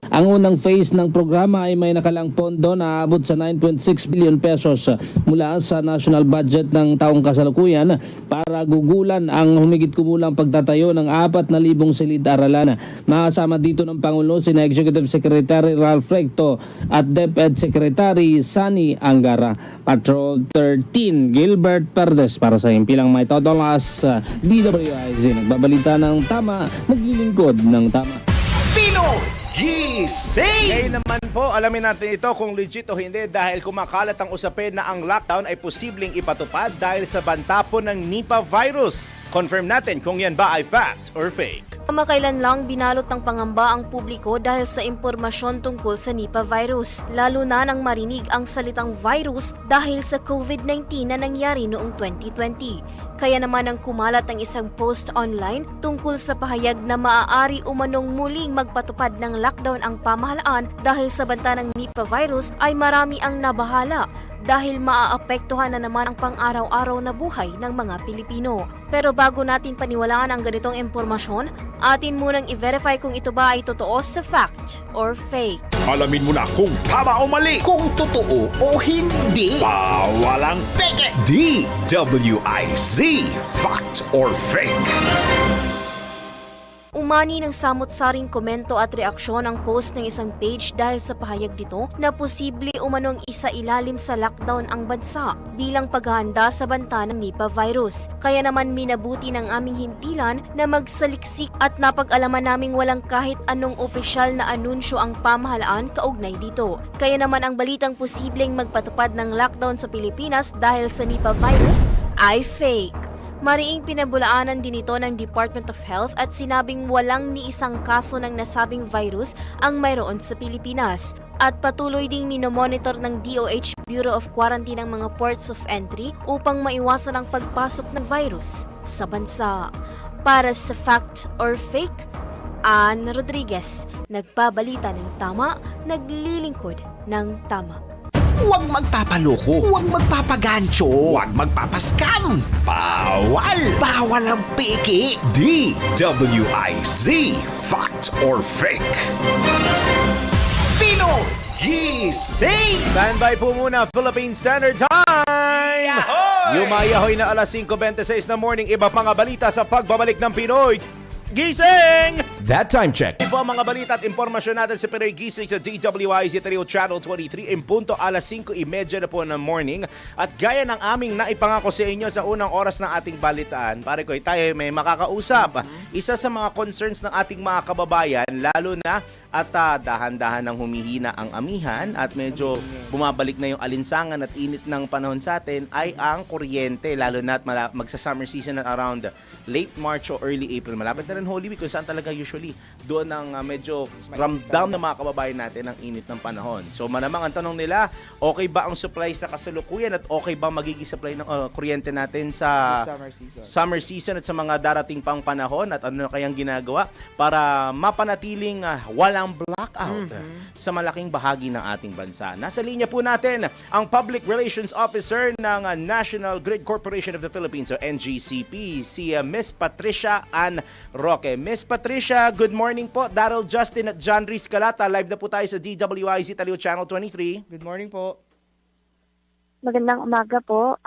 Ang unang phase ng programa ay may nakalang pondo na aabot sa 9.6 billion pesos mula sa national budget ng taong kasalukuyan para gugulan ang humigit kumulang pagtatayo ng 4,000 silid-aralan. Makasama dito ng Pangulo sina Executive Secretary Ralph Recto at DepEd Secretary Sani Angara. Patrol 13 Gilbert Perdes para sa impilang may todolas DWIZ. Nagbabalita ng tama, naglilingkod ng tama. Ngayon naman po, alamin natin ito kung legit o hindi dahil kumakalat ang usapin na ang lockdown ay posibleng ipatupad dahil sa banta po ng Nipah virus. Confirm natin kung yan ba ay fact or fake. Kamakailan lang binalot ng pangamba ang publiko dahil sa impormasyon tungkol sa Nipah virus, lalo na nang marinig ang salitang virus dahil sa COVID-19 na nangyari noong 2020. Kaya naman ang kumalat ang isang post online tungkol sa pahayag na maaari umanong muling magpatupad ng lockdown ang pamahalaan dahil sa banta ng Nipah virus ay marami ang nabahala dahil maaapektuhan na naman ang pang-araw-araw na buhay ng mga Pilipino. Pero bago natin paniwalaan ang ganitong impormasyon, atin munang i-verify kung ito ba ay totoo sa fact or fake. Alamin mo na kung tama o mali, kung totoo o hindi. Walang peke. DWIZ, fact or fake. Umani ng samot-saring komento at reaksyon ang post ng isang page dahil sa pahayag dito na posible umanong isa ilalim sa lockdown ang bansa bilang paghahanda sa banta ng Nipah virus. Kaya naman minabuti ng aming himpilan na magsaliksik at napag-alaman naming walang kahit anong opisyal na anunsyo ang pamahalaan kaugnay dito. Kaya naman ang balitang posibleng magpatupad ng lockdown sa Pilipinas dahil sa Nipah virus ay fake. Mariing pinabulaanan din ito ng Department of Health at sinabing walang ni isang kaso ng nasabing virus ang mayroon sa Pilipinas. At patuloy ding minomonitor ng DOH Bureau of Quarantine ang mga ports of entry upang maiwasan ang pagpasok ng virus sa bansa. Para sa fact or fake, Ann Rodriguez, nagbabalita ng tama, naglilingkod ng tama. Huwag magpapaloko, huwag magpapagancho, huwag magpapaskam. Bawal! Bawal ang peke. DWIZ, fact or fake. Pinoy Gising! Standby po muna, Philippine Standard Time! Yumayahoy na alas 5:26 na morning, iba pang balita sa pagbabalik ng Pinoy Gising! That time check. Ito ang mga balita at impormasyon natin sa Pinoy Gising sa DWIZ Radio Channel 23 in punto alas 5:30 na po ng morning. At gaya ng aming naipangako sa inyo sa unang oras ng ating balitaan, pare ko, tayo may makakausap. Isa sa mga concerns ng ating mga kababayan, lalo na at dahan-dahan ng humihina ang amihan at medyo bumabalik na yung alinsangan at init ng panahon sa atin ay ang kuryente, lalo na at magsa-summer season at around late March o early April. Malapit na rin Holy Week kung saan talaga usually doon ang medyo ramdam ng mga kababayan natin ang init ng panahon. So malamang ang tanong nila, okay ba ang supply sa kasalukuyan at okay ba magiging supply ng kuryente natin sa summer season at sa mga darating pang panahon at ano kayang ginagawa para mapanatiling walang blackout sa malaking bahagi ng ating bansa. Nasa linya po natin ang Public Relations Officer ng National Grid Corporation of the Philippines o NGCP, si Miss Patricia Ann Roque. Miss Patricia, good morning po. Daryl Justin at John Rhys Calata. Live na po tayo sa DWIZ Radio Channel 23. Good morning po. Magandang umaga po,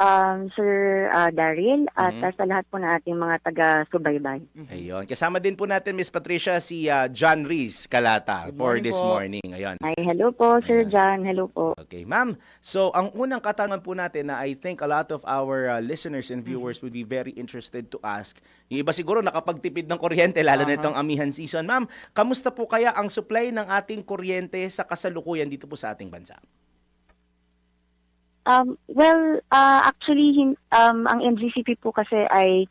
Sir Daryl, at sa lahat po ng ating mga taga-subaybay. Ayun. Kasama din po natin, Miss Patricia, si John Rhys Calata for this morning. Ayun. Ay, hello po, Sir John. Hello po. Okay, ma'am. So, ang unang katanungan po natin na I think a lot of our listeners and viewers would be very interested to ask. Yung iba siguro nakapagtipid ng kuryente, lalo na itong amihan season. Ma'am, kamusta po kaya ang supply ng ating kuryente sa kasalukuyan dito po sa ating bansa? Actually, ang NGCP po kasi ay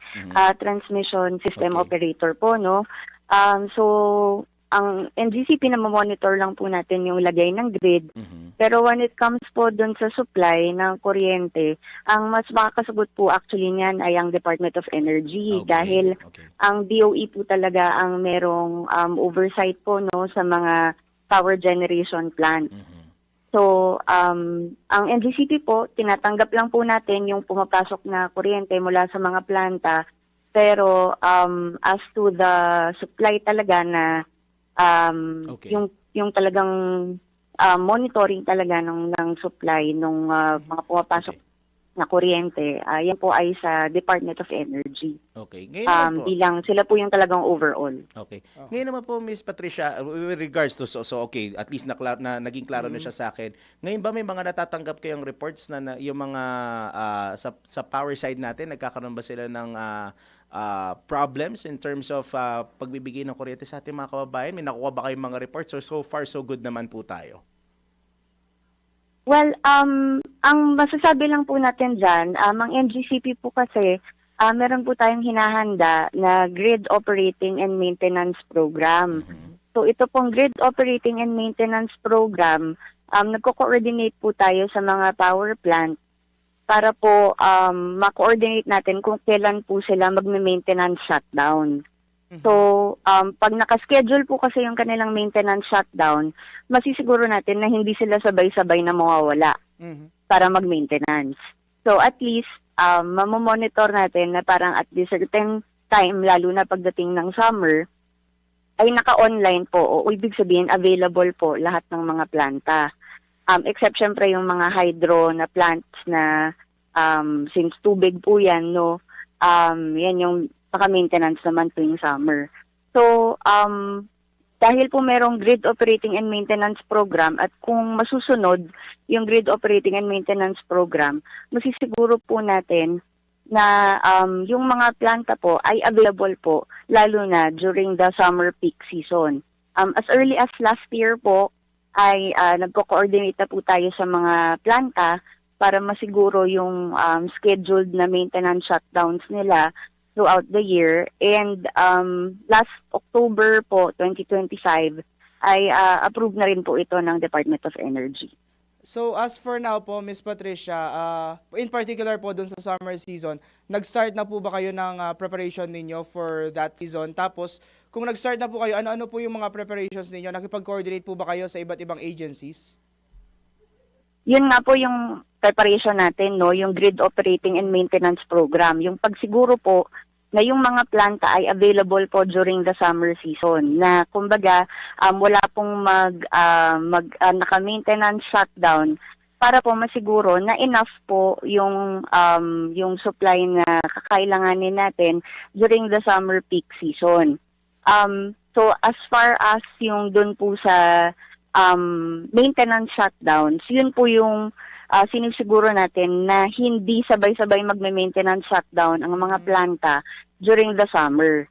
transmission system operator po, no? So, ang NGCP na monitor lang po natin yung lagay ng grid. Pero when it comes po dun sa supply ng kuryente, ang mas makakasagot po actually niyan ay ang Department of Energy dahil ang DOE po talaga ang merong oversight po no sa mga power generation plant. So, ang NGCP po, tinatanggap lang po natin yung pumapasok na kuryente mula sa mga planta. Pero as to the supply talaga na yung talagang monitoring talaga ng supply ng mga pumapasok na kuryente, yan po ay sa Department of Energy. Okay. Ngayon naman po, Bilang sila po yung talagang overall. Okay. Ngayon naman po, Miss Patricia, with regards to, so okay, at least naging klaro na siya sa akin. Ngayon ba may mga natatanggap kayong reports na yung mga sa power side natin, nagkakaroon ba sila ng problems in terms of pagbibigay ng kuryente sa ating mga kababayan? May nakuha ba kayong mga reports or so far so good naman po tayo? Well, ang masasabi lang po natin dyan, ang NGCP po kasi, meron po tayong hinahanda na Grid Operating and Maintenance Program. So ito pong Grid Operating and Maintenance Program, nagko-coordinate po tayo sa mga power plant para po ma-coordinate natin kung kailan po sila magme-maintenance shutdown. So, pag nakaschedule po kasi yung kanilang maintenance shutdown, masisiguro natin na hindi sila sabay-sabay na mawawala para mag-maintenance. So, at least, mamomonitor natin na parang at this certain time, lalo na pagdating ng summer, ay naka-online po o ibig sabihin available po lahat ng mga planta. Except syempre yung mga hydro na plants na since tubig po yan, no, yan yung paka-maintenance naman tuwing summer. So, dahil po merong Grid Operating and Maintenance Program at kung masusunod yung Grid Operating and Maintenance Program, masisiguro po natin na yung mga planta po ay available po lalo na during the summer peak season. As early as last year po ay nagko-coordinate na po tayo sa mga planta para masiguro yung scheduled na maintenance shutdowns nila throughout the year. And last October po, 2025, ay approved na rin po ito ng Department of Energy. So as for now po, Miss Patricia, in particular po dun sa summer season, nag-start na po ba kayo ng preparation ninyo for that season? Tapos, kung nag-start na po kayo, ano-ano po yung mga preparations ninyo? Nakipag-coordinate po ba kayo sa iba't ibang agencies? Yun nga po yung preparation natin, no, yung Grid Operating and Maintenance Program. Yung pagsiguro po na yung mga planta ay available po during the summer season. Na kumbaga, wala pong naka-maintenance shutdown para po masiguro na enough po yung supply na kakailanganin natin during the summer peak season. So as far as yung dun po sa maintenance shutdowns, yun po yung sinisiguro natin na hindi sabay-sabay magme-maintenance shutdown ang mga planta during the summer.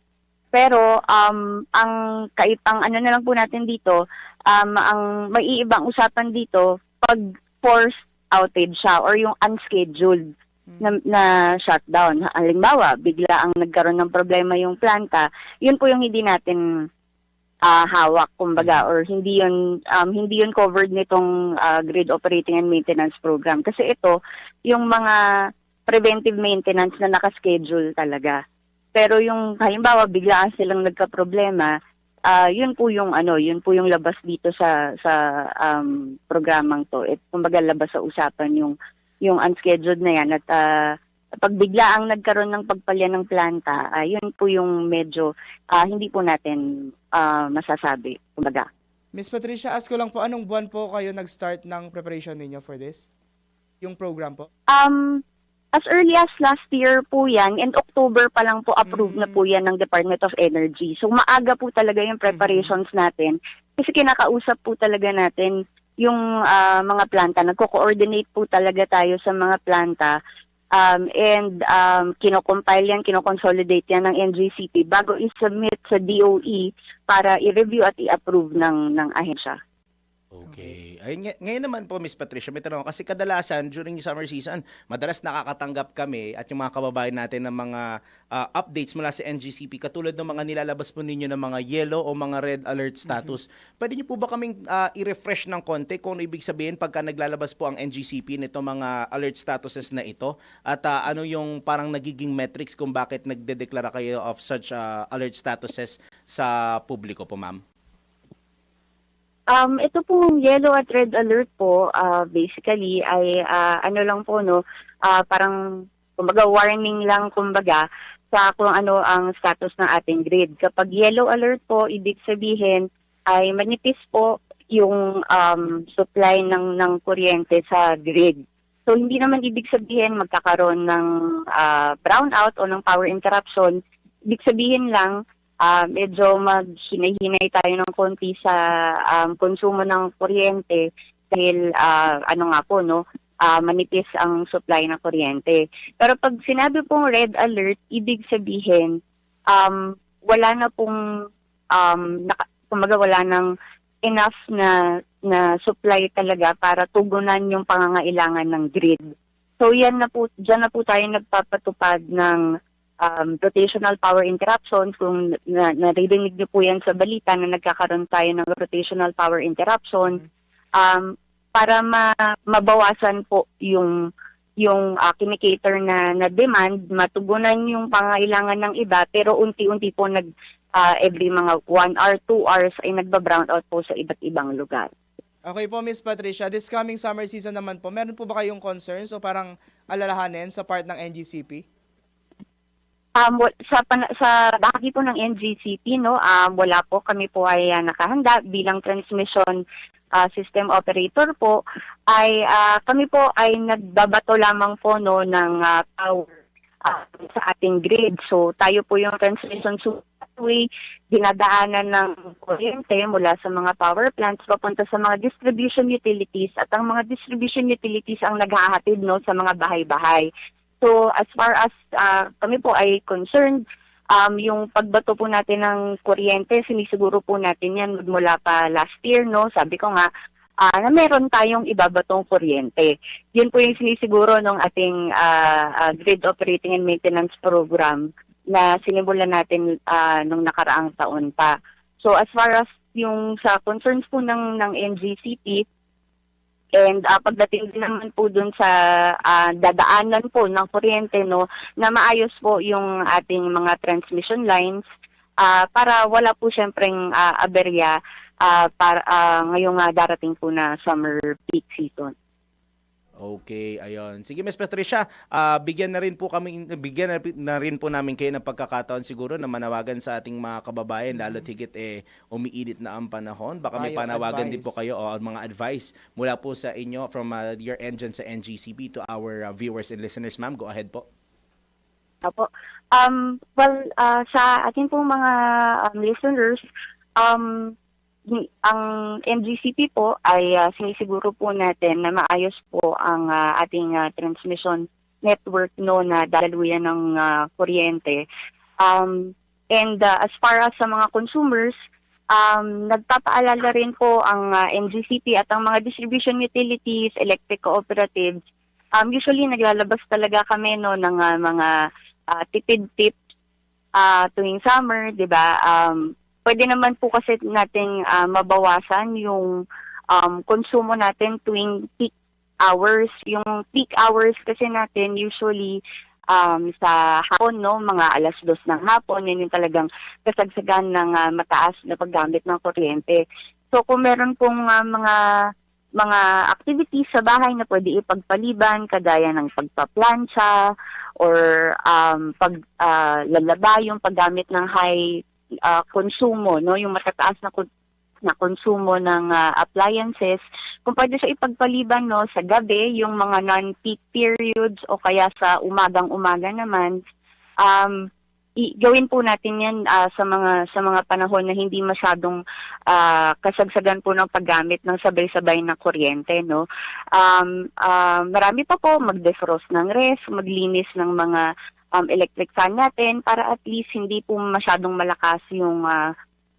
Pero ang ano na lang po natin dito, ang may iibang usapan dito pag forced outage siya or yung unscheduled na shutdown. Halimbawa, bigla ang nagkaroon ng problema yung planta, yun po yung hindi natin hawak kumbaga or hindi yun covered nitong Grid Operating and Maintenance Program kasi ito yung mga preventive maintenance na naka-schedule talaga. Pero yung halimbawa biglaan silang nagka-problema, yun po yung labas dito sa programang to. Kumbaga labas sa usapan yung unscheduled na yan at pag bigla ang nagkaroon ng pagpalya ng planta, yun po yung medyo hindi po natin masasabi, kumbaga. Miss Patricia, ask ko lang po, anong buwan po kayo nag-start ng preparation ninyo for this? Yung program po? As early as last year po yan, and October pa lang po approved na po yan ng Department of Energy. So maaga po talaga yung preparations natin. Kasi kinakausap po talaga natin yung mga planta. Nagko-coordinate po talaga tayo sa mga planta. And kino-compile yan, kino-consolidate yan ng NGCP bago i-submit sa DOE para i-review at i-approve ng ahensya. Okay. Ayun, ngayon naman po, Miss Patricia, may tanong ako. Kasi kadalasan, during the summer season, madalas nakakatanggap kami at yung mga kababayan natin ng mga updates mula sa NGCP, katulad ng mga nilalabas po ninyo ng mga yellow o mga red alert status. Pwede niyo po ba kaming i-refresh ng konti kung ano ibig sabihin pagka naglalabas po ang NGCP nito mga alert statuses na ito? At ano yung parang nagiging metrics kung bakit nagdedeklara kayo of such alert statuses sa publiko po, ma'am? Ito pong yellow at red alert po, basically ay ano lang po, no, parang kumbaga warning lang kumbaga sa kung ano ang status ng ating grid. Kapag yellow alert po, ibig sabihin ay manipis po yung supply ng kuryente sa grid. So hindi naman ibig sabihin magkakaroon ng brownout o ng power interruption. Ibig sabihin lang medyo maghinay-hinay tayo ng konti sa konsumo ng kuryente dahil ano nga po, no, manipis ang supply ng kuryente. Pero pag sinabi pong red alert, ibig sabihin wala na pong kumbaga wala nang enough na supply talaga para tugunan yung pangangailangan ng grid. So diyan na po tayo nagpapatupad ng rotational power interruption. Kung naririnig niyo po yan sa balita na nagkakaroon tayo ng rotational power interruption, para mabawasan po yung kinikater na demand, matugunan yung pangailangan ng iba, pero unti-unti po every mga 1 hour, 2 hours ay nagba-brownout po sa iba't ibang lugar. Okay po, Miss Patricia, this coming summer season naman po, meron po ba kayong concerns o parang alalahanin sa part ng NGCP? Sa bahagi po ng NGCP, no, wala po, kami po ay nakahanda bilang transmission system operator po, ay kami po ay nagbabato lamang po, no, ng power sa ating grid. So tayo po yung transmission way, dinadaanan ng kuryente mula sa mga power plants papunta sa mga distribution utilities, at ang mga distribution utilities ang naghahatid, no, sa mga bahay-bahay. So as far as kami po ay concerned, yung pagbato po natin ng kuryente, sinisiguro po natin yan mula pa last year, no? Sabi ko nga, na meron tayong ibabatong kuryente. Yun po yung sinisiguro ng ating grid operating and maintenance program na sinimulan natin nung nakaraang taon pa. So as far as yung sa concerns po ng NGCP, and pagdating din naman po dun sa dadaanan po ng kuryente, no, na maayos po yung ating mga transmission lines para wala po syempreng aberya para ngayong darating po na summer peak season. Okay, ayun. Sige, Miss Patricia, bigyan na rin po namin kayo ng pagkakataon siguro na manawagan sa ating mga kababayan, lalo't higit umiinit na ang panahon. Baka may panawagan din po kayo o mga advice mula po sa inyo from your end dyan sa NGCP to our viewers and listeners. Ma'am, go ahead po. Opo. Sa ating pong mga listeners, ang NGCP po ay sinisiguro po natin na maayos po ang ating transmission network, no, na dalaluyan ng kuryente. And as far as sa mga consumers, nagpapaalala rin po ang NGCP at ang mga distribution utilities, electric cooperatives. Usually naglalabas talaga kami, no, ng mga tipid tips tuwing summer, 'di ba? Pwede naman po kasi nating mabawasan yung konsumo natin tuwing peak hours. Yung peak hours kasi natin usually sa hapon, no, mga 2:00 ng hapon, yun yung talagang kasagsagan ng mataas na paggamit ng kuryente. So kung meron pong mga activities sa bahay na pwede ipagpaliban, kagaya ng pagpaplansya or paglalaba, yung paggamit ng high konsumo, no, yung matataas na konsumo ng appliances, kung pwede siya ipagpaliban, no, sa gabi, yung mga non-peak periods o kaya sa umagang-umaga naman, gawin po natin yan sa mga panahon na hindi masyadong kasagsagan po ng paggamit ng sabay-sabay na kuryente, no. Marami pa po mag-defrost ng ref, maglinis ng mga electric fan natin para at least hindi po masyadong malakas yung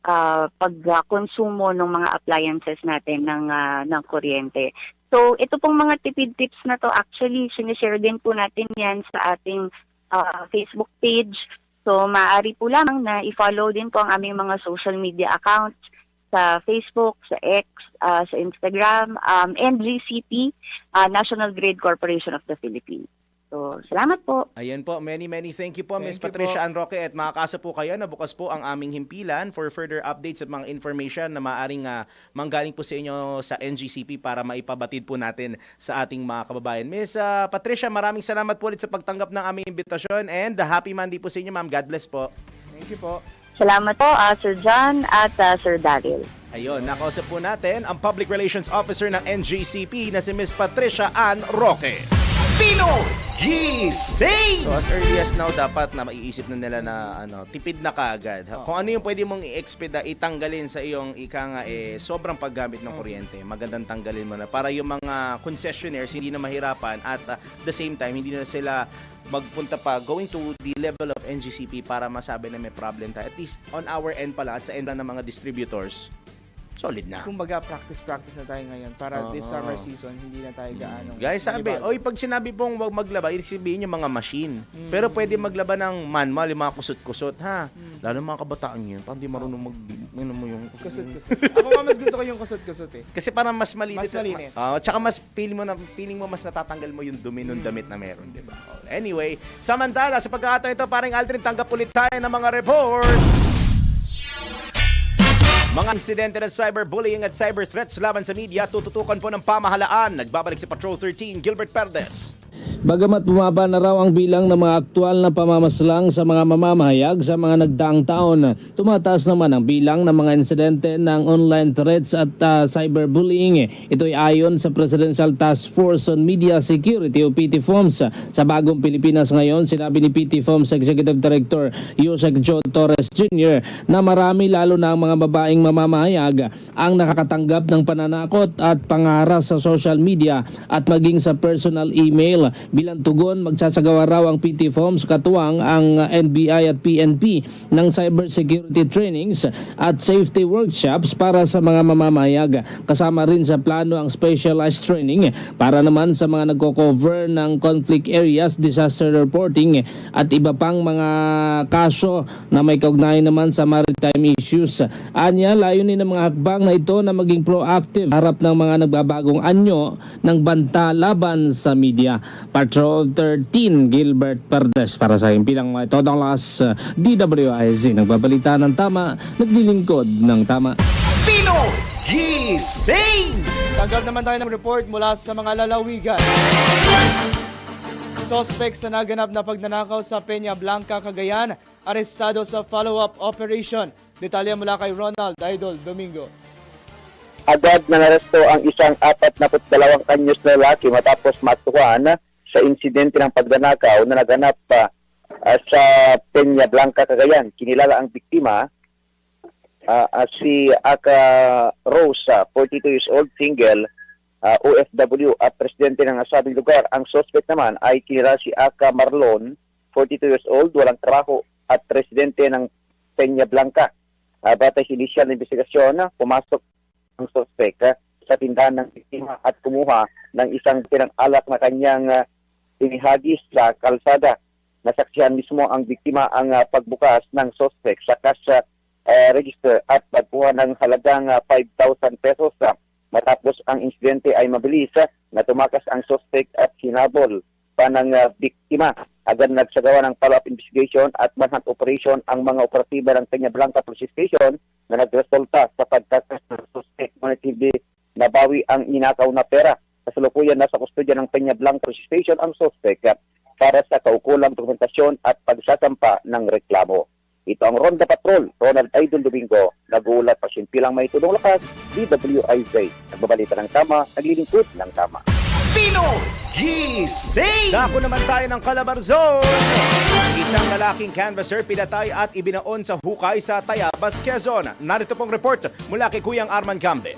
pagkonsumo ng mga appliances natin ng kuryente. So, ito pong mga tipid tips na to, actually, sinishare din po natin yan sa ating Facebook page. So, maaari po lamang na i-follow din po ang aming mga social media accounts sa Facebook, sa X, sa Instagram, NGCP, National Grid Corporation of the Philippines. So, salamat po. Ayan po, many thank you po, Ms. Thank you Patricia po. Ann Roque, at makakasa po kayo na bukas po ang aming himpilan for further updates at mga information na maaring manggaling po sa inyo sa NGCP para maipabatid po natin sa ating mga kababayan. Ms. Patricia, maraming salamat po ulit sa pagtanggap ng aming imbitasyon, and happy Monday po sa inyo, ma'am. God bless po. Thank you po. Salamat po, Sir John at Sir Daryl. Ayun, nakausap po natin ang Public Relations Officer ng NGCP na si Ms. Patricia Ann Roque. Gising! So as early as now, dapat na maiisip na nila na tipid na kaagad. Kung ano yung pwede mong itanggalin sa iyong sobrang paggamit ng kuryente, magandang tanggalin mo na para yung mga concessionaires hindi na mahirapan at the same time hindi na sila magpunta pa going to the level of NGCP para masabi na may problem tayo. At least on our end pala at sa end lang ng mga distributors, solid na. Kumbaga, practice na tayo ngayon para this summer season, hindi na tayo gaano. Guys, sabi, pag sinabi pong wag maglaba, ibig sabihin yung mga machine. Pero pwede maglaba ng manual, yung mga kusot-kusot, ha? Lalo mga kabataan yun, parang di marunong mo yung kusot-kusot. Ako nga mas gusto ko yung kusot-kusot eh. Kasi parang mas malinis. Mas malinis. Tsaka mas feeling mo mas natatanggal mo yung dumi ng damit na meron, di ba? Anyway, samantala, sa pagkakataon ito, parang Aldrin, tanggap ulit tayo ng mga reports. Mga insidente ng cyberbullying at cyber threats laban sa media, tututukan po ng pamahalaan. Nagbabalik si Patrol 13, Gilbert Perdes. Bagamat bumaba na raw ang bilang ng mga aktual na pamamaslang sa mga mamamahayag sa mga nagdaang taon, tumataas naman ang bilang ng mga insidente ng online threats at cyberbullying. Ito ay ayon sa Presidential Task Force on Media Security o PTFOMS. Sa bagong Pilipinas ngayon, sinabi ni PTFOMS Executive Director Yusek Joe Torres Jr. na marami, lalo na ang mga babaeng mamamahayag, ang nakakatanggap ng pananakot at pangaras sa social media at maging sa personal email. Bilang tugon, magsasagawa raw ang PTFOMS katuwang ang NBI at PNP ng cybersecurity trainings at safety workshops para sa mga mamamahayag. Kasama rin sa plano ang specialized training para naman sa mga nagko-cover ng conflict areas, disaster reporting at iba pang mga kaso na may kaugnayan naman sa maritime issues. Anya, layunin ng mga hakbang na ito na maging proactive harap ng mga nagbabagong anyo ng banta laban sa media. Patrol 13, Gilbert Perdes para sa himpilang mga ito. Las DWIZ, nagbabalita ng tama, naglilingkod ng tama. Gising! Tanggap naman tayo ng report mula sa mga lalawigan. Suspects na naganap na pagnanakaw sa Peña Blanca, Cagayan, arestado sa follow-up operation. Detalye mula kay Ronald Idol Domingo. Agad na naresto ang isang 42 anyos na lalaki matapos matukuhan sa insidente ng pagnanakaw na naganap sa Peña Blanca, Cagayan. Kinilala ang biktima si Aka Rosa, 42 years old, single, OFW at presidente ng nasabing lugar. Ang suspect naman ay kinilala si Aka Marlon, 42 years old, walang trabaho at presidente ng Peña Blanca. Batay sa inisyal na investigasyon, pumasok ang suspect sa tindahan ng biktima at kumuha ng isang tirang alak na kanyang inihagis sa kalsada. Nasaksihan mismo ang biktima ang pagbukas ng suspect sa cash register at pagkuha ng halagang 5,000 pesos. Matapos ang insidente ay mabilis na tumakas ang suspect at hinabol pa ng biktima. Agad nagsagawa ng follow-up investigation at manhunt operation ang mga operatiba ng Peña Blanca Police Station na nagresulta sa pagtakas ng suspect. Monetibly nabawi ang inakaw na pera. Kasalukuyan nasa kustodya ng Peña Blanca Police Station ang suspect para sa kaukulang dokumentasyon at pagsasampa ng reklamo. Ito ang Ronda Patrol, Ronald Idol Domingo, nagulat pa simpilang may tulong lakas, DWIZ. Nagbabalita ng tama, naglilingkod ng tama. Gising! Dako naman tayo ng Calabarzon. Isang lalaking canvasser pinatay at ibinaon sa hukay sa Tayabas, Quezon. Narito pong report mula kay Kuyang Arman Cambe.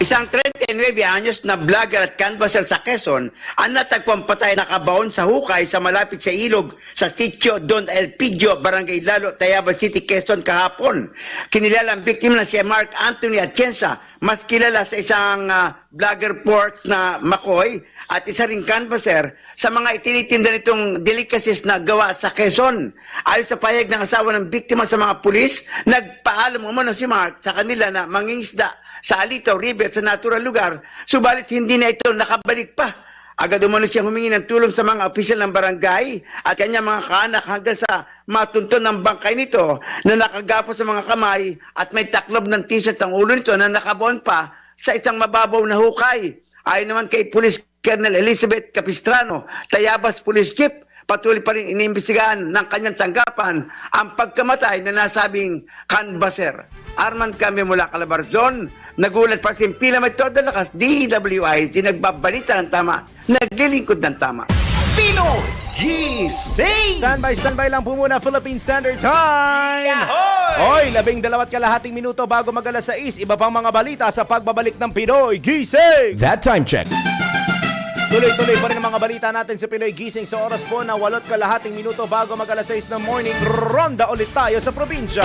Isang 39 anyos na vlogger at canvasser sa Quezon ang natagpuan patay nakabaon sa hukay sa malapit sa ilog sa sitio Don Elpidio, Barangay Lalo, Tayabas City, Quezon kahapon. Kinilala ang biktima na si Mark Anthony Atienza, mas kilala sa isang vlogger port na Makoy at isa ring canvasser sa mga itinitinda nitong delicacies na gawa sa Quezon. Ayon sa pahayag ng asawa ng biktima sa mga pulis, nagpaalam umano si Mark sa kanila na mangingisda sa Alitaw River sa natural lugar, subalit hindi na ito nakabalik pa. Agad umano siyang humingi ng tulong sa mga opisyal ng barangay at kanyang mga kaanak hanggang sa matunton ng bangkay nito na nakagapos sa mga kamay at may taklob ng t-shirt ang ulo nito na nakabaon pa sa isang mababaw na hukay. Ayon naman kay Police Colonel Elizabeth Capistrano, Tayabas Police Chief, patuloy pa rin iniimbestigahan ng kanyang tanggapan ang pagkamatay na nasabing canvasser. Arman kami mula Calabarzon, nagulat pa si Pila may todo lakas, DWIZ, nagbabalita ng tama, naglilingkod ng tama. Pinoy Gising! Standby lang po muna, Philippine Standard Time! Hoy! 12 minuto bago mag-alas 6, iba pang mga balita sa pagbabalik ng Pinoy Gising! That time check. Tuloy-tuloy pa rin ang mga balita natin sa Pinoy Gising sa oras po na 8 minuto bago mag-alas 6 ng morning. Ronda ulit tayo sa probinsya.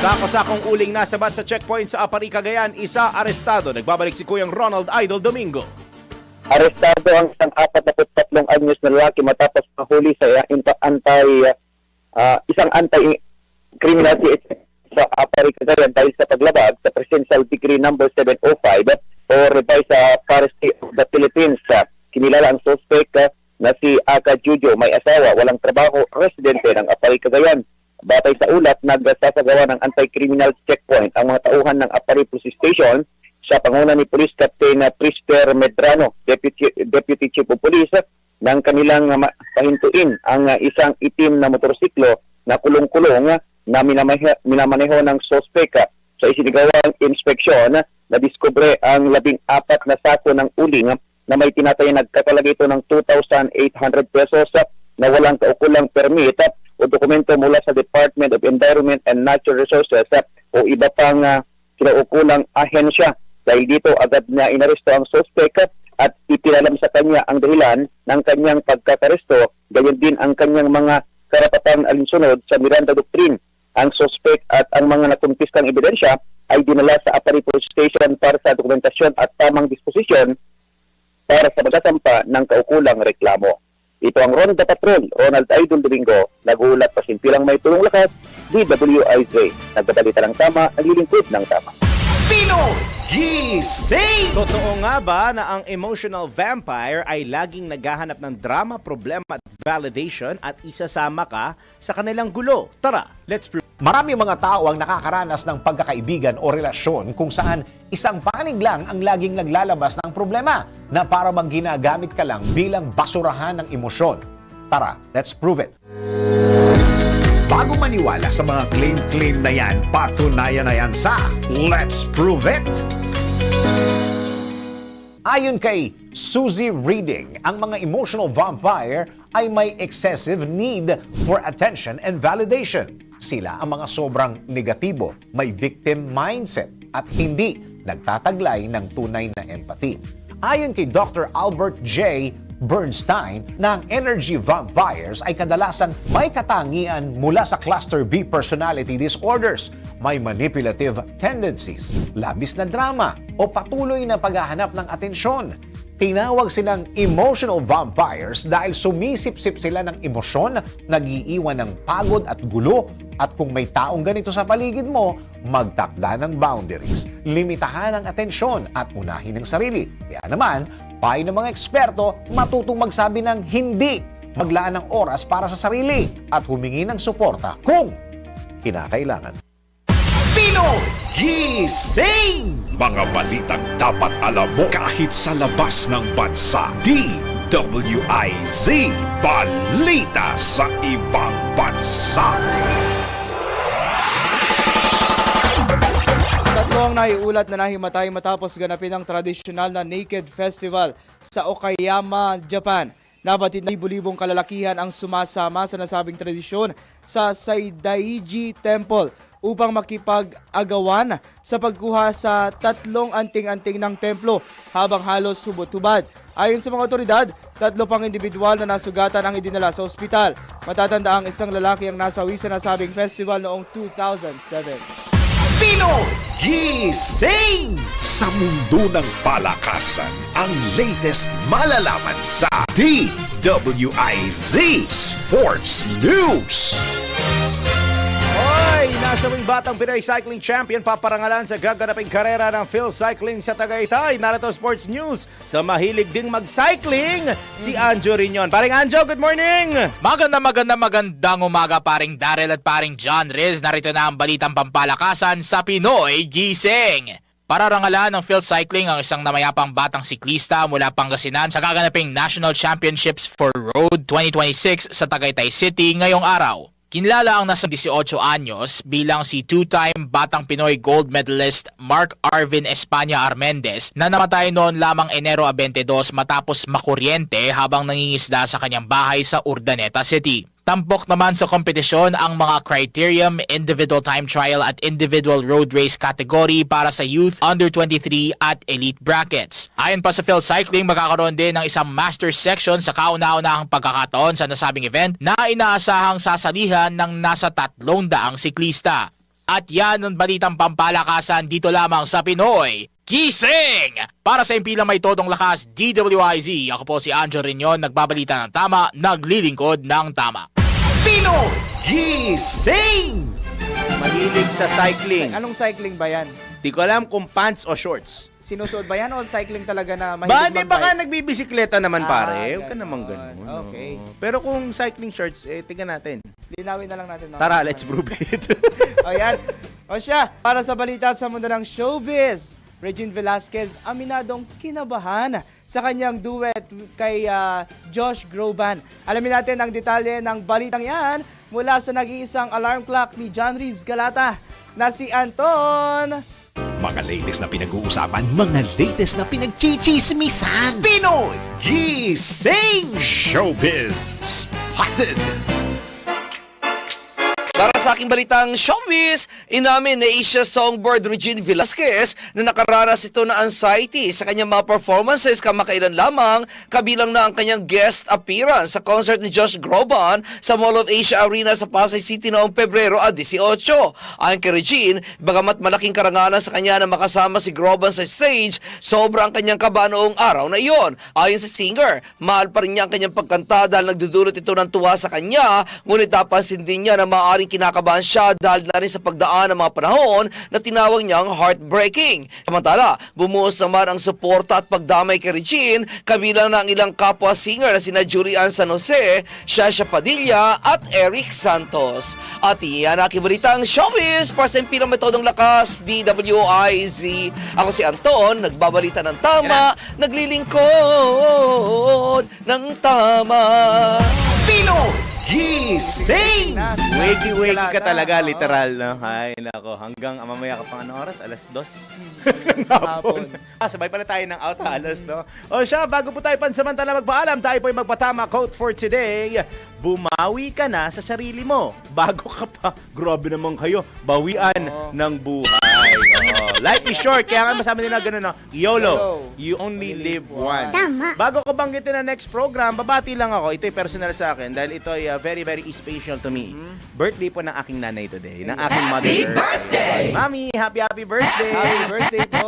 Sako-sakong uling nasabat sa checkpoint sa Apari, Cagayan, isa arestado. Nagbabalik si Kuyang Ronald Idol Domingo. Arestado ang isang 43 anyos na lalaki matapos mahuli sa isang anti-criminality sa Apari, Cagayan dahil sa paglabag sa Presidential Decree number 705 o revised sa Forestry of the Philippines. Kinilala ang suspect na si Aka Jujo, may asawa, walang trabaho, residente ng Apari, Cagayan. Batay sa ulat, nagsasagawa ng anti-criminal checkpoint ang mga tauhan ng Apari Police Station sa panguna ni Police Captain Prister Medrano, Deputy Chief of Police, ng kanilang pahintuin ang isang itim na motorsiklo na kulong-kulong na minamaneho ng suspect. Sa isinigawang inspeksyon, nadiskubre ang 14 na sako ng uling na may tinataya nagkakalaga ito ng 2,800 pesos na walang kaukulang permit o dokumento mula sa Department of Environment and Natural Resources o iba pang kinaukulang ahensya. Dahil dito agad na inaresto ang suspect at ipinalam sa kanya ang dahilan ng kanyang pagkakaresto, gayon din ang kanyang mga karapatang alinsunod sa Miranda Doctrine. Ang suspect at ang mga nakumpiskang ebidensya ay dinala sa Apari Police Station para sa dokumentasyon at tamang disposisyon para sa magasampa ng kaukulang reklamo. Ito ang Ronda Patrol, Ronald Idol Domingo, nag-uulat pa simpilang may tulong lakas, DWIZ, nagbabalita ng tama, naglilingkod ng tama. Pinoy Gising! Totoo nga ba na ang emotional vampire ay laging naghahanap ng drama, problema at validation at isasama ka sa kanilang gulo? Tara, let's prove. Marami mga tao ang nakakaranas ng pagkakaibigan o relasyon kung saan isang panig lang ang laging naglalabas ng problema na para bang ginagamit ka lang bilang basurahan ng emosyon. Tara, let's prove it. Bago maniwala sa mga claim-claim na yan, patunayan na yan sa Let's Prove It! Ayon kay Susie Reading, ang mga emotional vampire ay may excessive need for attention and validation. Sila ang mga sobrang negatibo, may victim mindset at hindi nagtataglay ng tunay na empathy. Ayon kay Dr. Albert J. Bernstein, na ang energy vampires ay kadalasan may katangian mula sa cluster B personality disorders, may manipulative tendencies, labis na drama o patuloy na paghahanap ng atensyon. Tinawag silang emotional vampires dahil sumisip-sip sila ng emosyon, nag-iiwan ng pagod at gulo, at kung may taong ganito sa paligid mo, magtakda ng boundaries, limitahan ang atensyon at unahin ang sarili. Kaya naman, payo ng mga eksperto, matutong magsabi ng hindi, maglaan ng oras para sa sarili at humingi ng suporta kung kinakailangan. Pinoy Gising! Mga balitang dapat alam mo kahit sa labas ng bansa. DWIZ, balita sa ibang bansa. Tatlo ang naiulat na nahimatay matapos ganapin ang tradisyonal na Naked Festival sa Okayama, Japan. Nabatid na libu-libong kalalakihan ang sumasama sa nasabing tradisyon sa Saidaiji Temple. upang makipag-agawan sa pagkuha sa 3 anting-anting ng templo habang halos hubot-hubad. Ayon sa mga otoridad, 3 pang individual na nasugatan ang idinala sa ospital. Matatanda ang isang lalaki ang nasawi sa nasabing festival noong 2007. Pinoy Gising! Sa mundo ng palakasan, ang latest malalaman sa DWIZ Sports News. Hoy! Nasa wing batang Pinoy Cycling Champion paparangalan sa gaganaping karera ng Phil Cycling sa Tagaytay. Narito Sports News. Sa mahilig ding mag-cycling, si Anjo Riñon. Paring Anjo, good morning! Magandang umaga paring Daryl at paring John Riz. Narito na ang balitang pampalakasan sa Pinoy Gising. Pararangalan ng Phil Cycling ang isang namayapang batang siklista mula Pangasinan sa gaganaping National Championships for Road 2026 sa Tagaytay City ngayong araw. Kinilala ang nasa 18 anyos bilang si two-time Batang Pinoy gold medalist Mark Arvin España Armendez na namatay noon lamang Enero 22 matapos makuryente habang nangingisda sa kanyang bahay sa Urdaneta City. Tampok naman sa kompetisyon ang mga criterium, individual time trial at individual road race category para sa youth, under 23 at elite brackets. Ayon pa sa Phil Cycling, magkakaroon din ng isang master section sa kauna-unahang pagkakataon sa nasabing event na inaasahang sasalihan ng nasa 300 siklista. At yan ang balitang pampalakasan dito lamang sa Pinoy Gising! Para sa impilang may todong lakas, DWIZ, ako po si Anjo Riñon, nagbabalita ng tama, naglilingkod ng tama. Pinoy Gising! Mahilig sa cycling. Anong cycling ba yan? Di ko alam kung pants o shorts. Sinusuot ba yan o cycling talaga na mahilig Ba, di magbike? baka nagbibisikleta naman pare. Huwag ka naman ganun. Okay. Pero kung cycling shorts, tingnan natin. Linawin na lang natin. Tara, let's prove it. O yan. O siya, para sa balita sa mundo ng showbiz, Regine Velasquez aminadong kinabahan sa kanyang duet kay Josh Groban. Alamin natin ang detalye ng balitang yan mula sa nag-iisang alarm clock ni John Riz Galata na si Anton. Mga latest na pinag-uusapan, mga latest na pinagchichismisan. Pinoy Gising! Showbiz Spotted! Para sa aking balitang showbiz, inamin na Asia songbird Regine Velasquez na nakaranas ito na anxiety sa kanyang mga performances kamakailan lamang, kabilang na ang kanyang guest appearance sa concert ni Josh Groban sa Mall of Asia Arena sa Pasay City noong Pebrero 18. Ayon kay Regine, bagamat malaking karangalan sa kanya na makasama si Groban sa stage, sobra ang kanyang kaba noong araw na iyon. Ayon sa singer, mahal pa rin niya ang kanyang pagkanta dahil nagdudulot ito ng tuwa sa kanya, ngunit napansin din niya na maaaring kinakabahan siya dahil na rin sa pagdaan ng mga panahon na tinawag niyang heartbreaking. Samantala, bumuhos naman ang suporta at pagdamay kay Regine, kabilang na ang ilang kapwa singer na sina Julian San Jose, Shasha Padilla at Eric Santos. At iyan aking balitang showbiz para sa impilang metodong lakas, DWIZ. Ako si Anton, nagbabalita ng tama, naglilingkod ng tama. Pinoy Gising! Wakey ka talaga, literal. No? Ay, nako. Hanggang mamaya ka pang oras? Alas 2? Hapon. Sabay pala tayo ng out, alas, no? O siya, bago po tayo pansamantala magpaalam, tayo po yung magpatama quote for today. Bumawi ka na sa sarili mo. Bago ka pa. Grabe naman kayo. Bawian ng buhay. Life is short, kaya nga masabi nila ganun, no? YOLO. You only live once. Tama. Bago ko banggitin ang next program, babati lang ako. Ito'y personal sa akin dahil ito ay very, very special to me. Birthday po ng aking nanay today, ng aking mother. Happy birthday! Mami, happy birthday! Happy birthday po!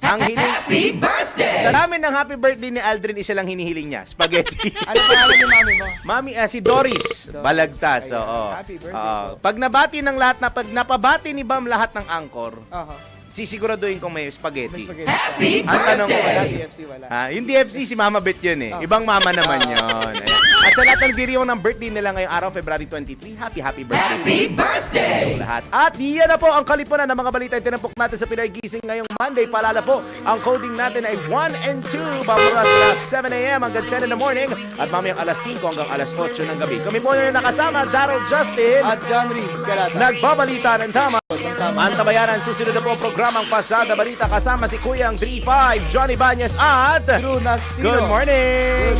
Ang hiling... Happy birthday! Sa namin ng happy birthday ni Aldrin, isa lang hinihiling niya, spaghetti. Ano pangalan ni mami mo? Mami, si Doris. Balagtas, oo. Happy birthday po. Pag nabati ng lahat, pag napabati ni Bam lahat ng angkor, Aha. sisiguraduhin kong may spaghetti. May spaghetti. Happy Ang tanong ko, Wala, DFC wala. yung DFC, si Mama Bet yun eh. Ibang mama naman yun. Ayan. At sa lahat ng diriwang ng birthday nila ngayong araw, February 23, happy birthday. Happy birthday! Lahat. At yan na po ang kalipunan ng mga balita tinampok natin sa Pinoy Gising ngayong Monday. Paalala po, ang coding natin ay 1 and 2. Babura sa 7 a.m. hanggang 10 in the morning at mamayang alas 5 hanggang alas 8 ng gabi. Kami po yung nakasama, Daryl Justin At John Riz Galata. nagbabalita ng tama. Ang tabayanan, susunod na po ang programang Pasada Balita kasama si Kuyang 3-5, Johnny Banyes at Drew Nasino. Good morning!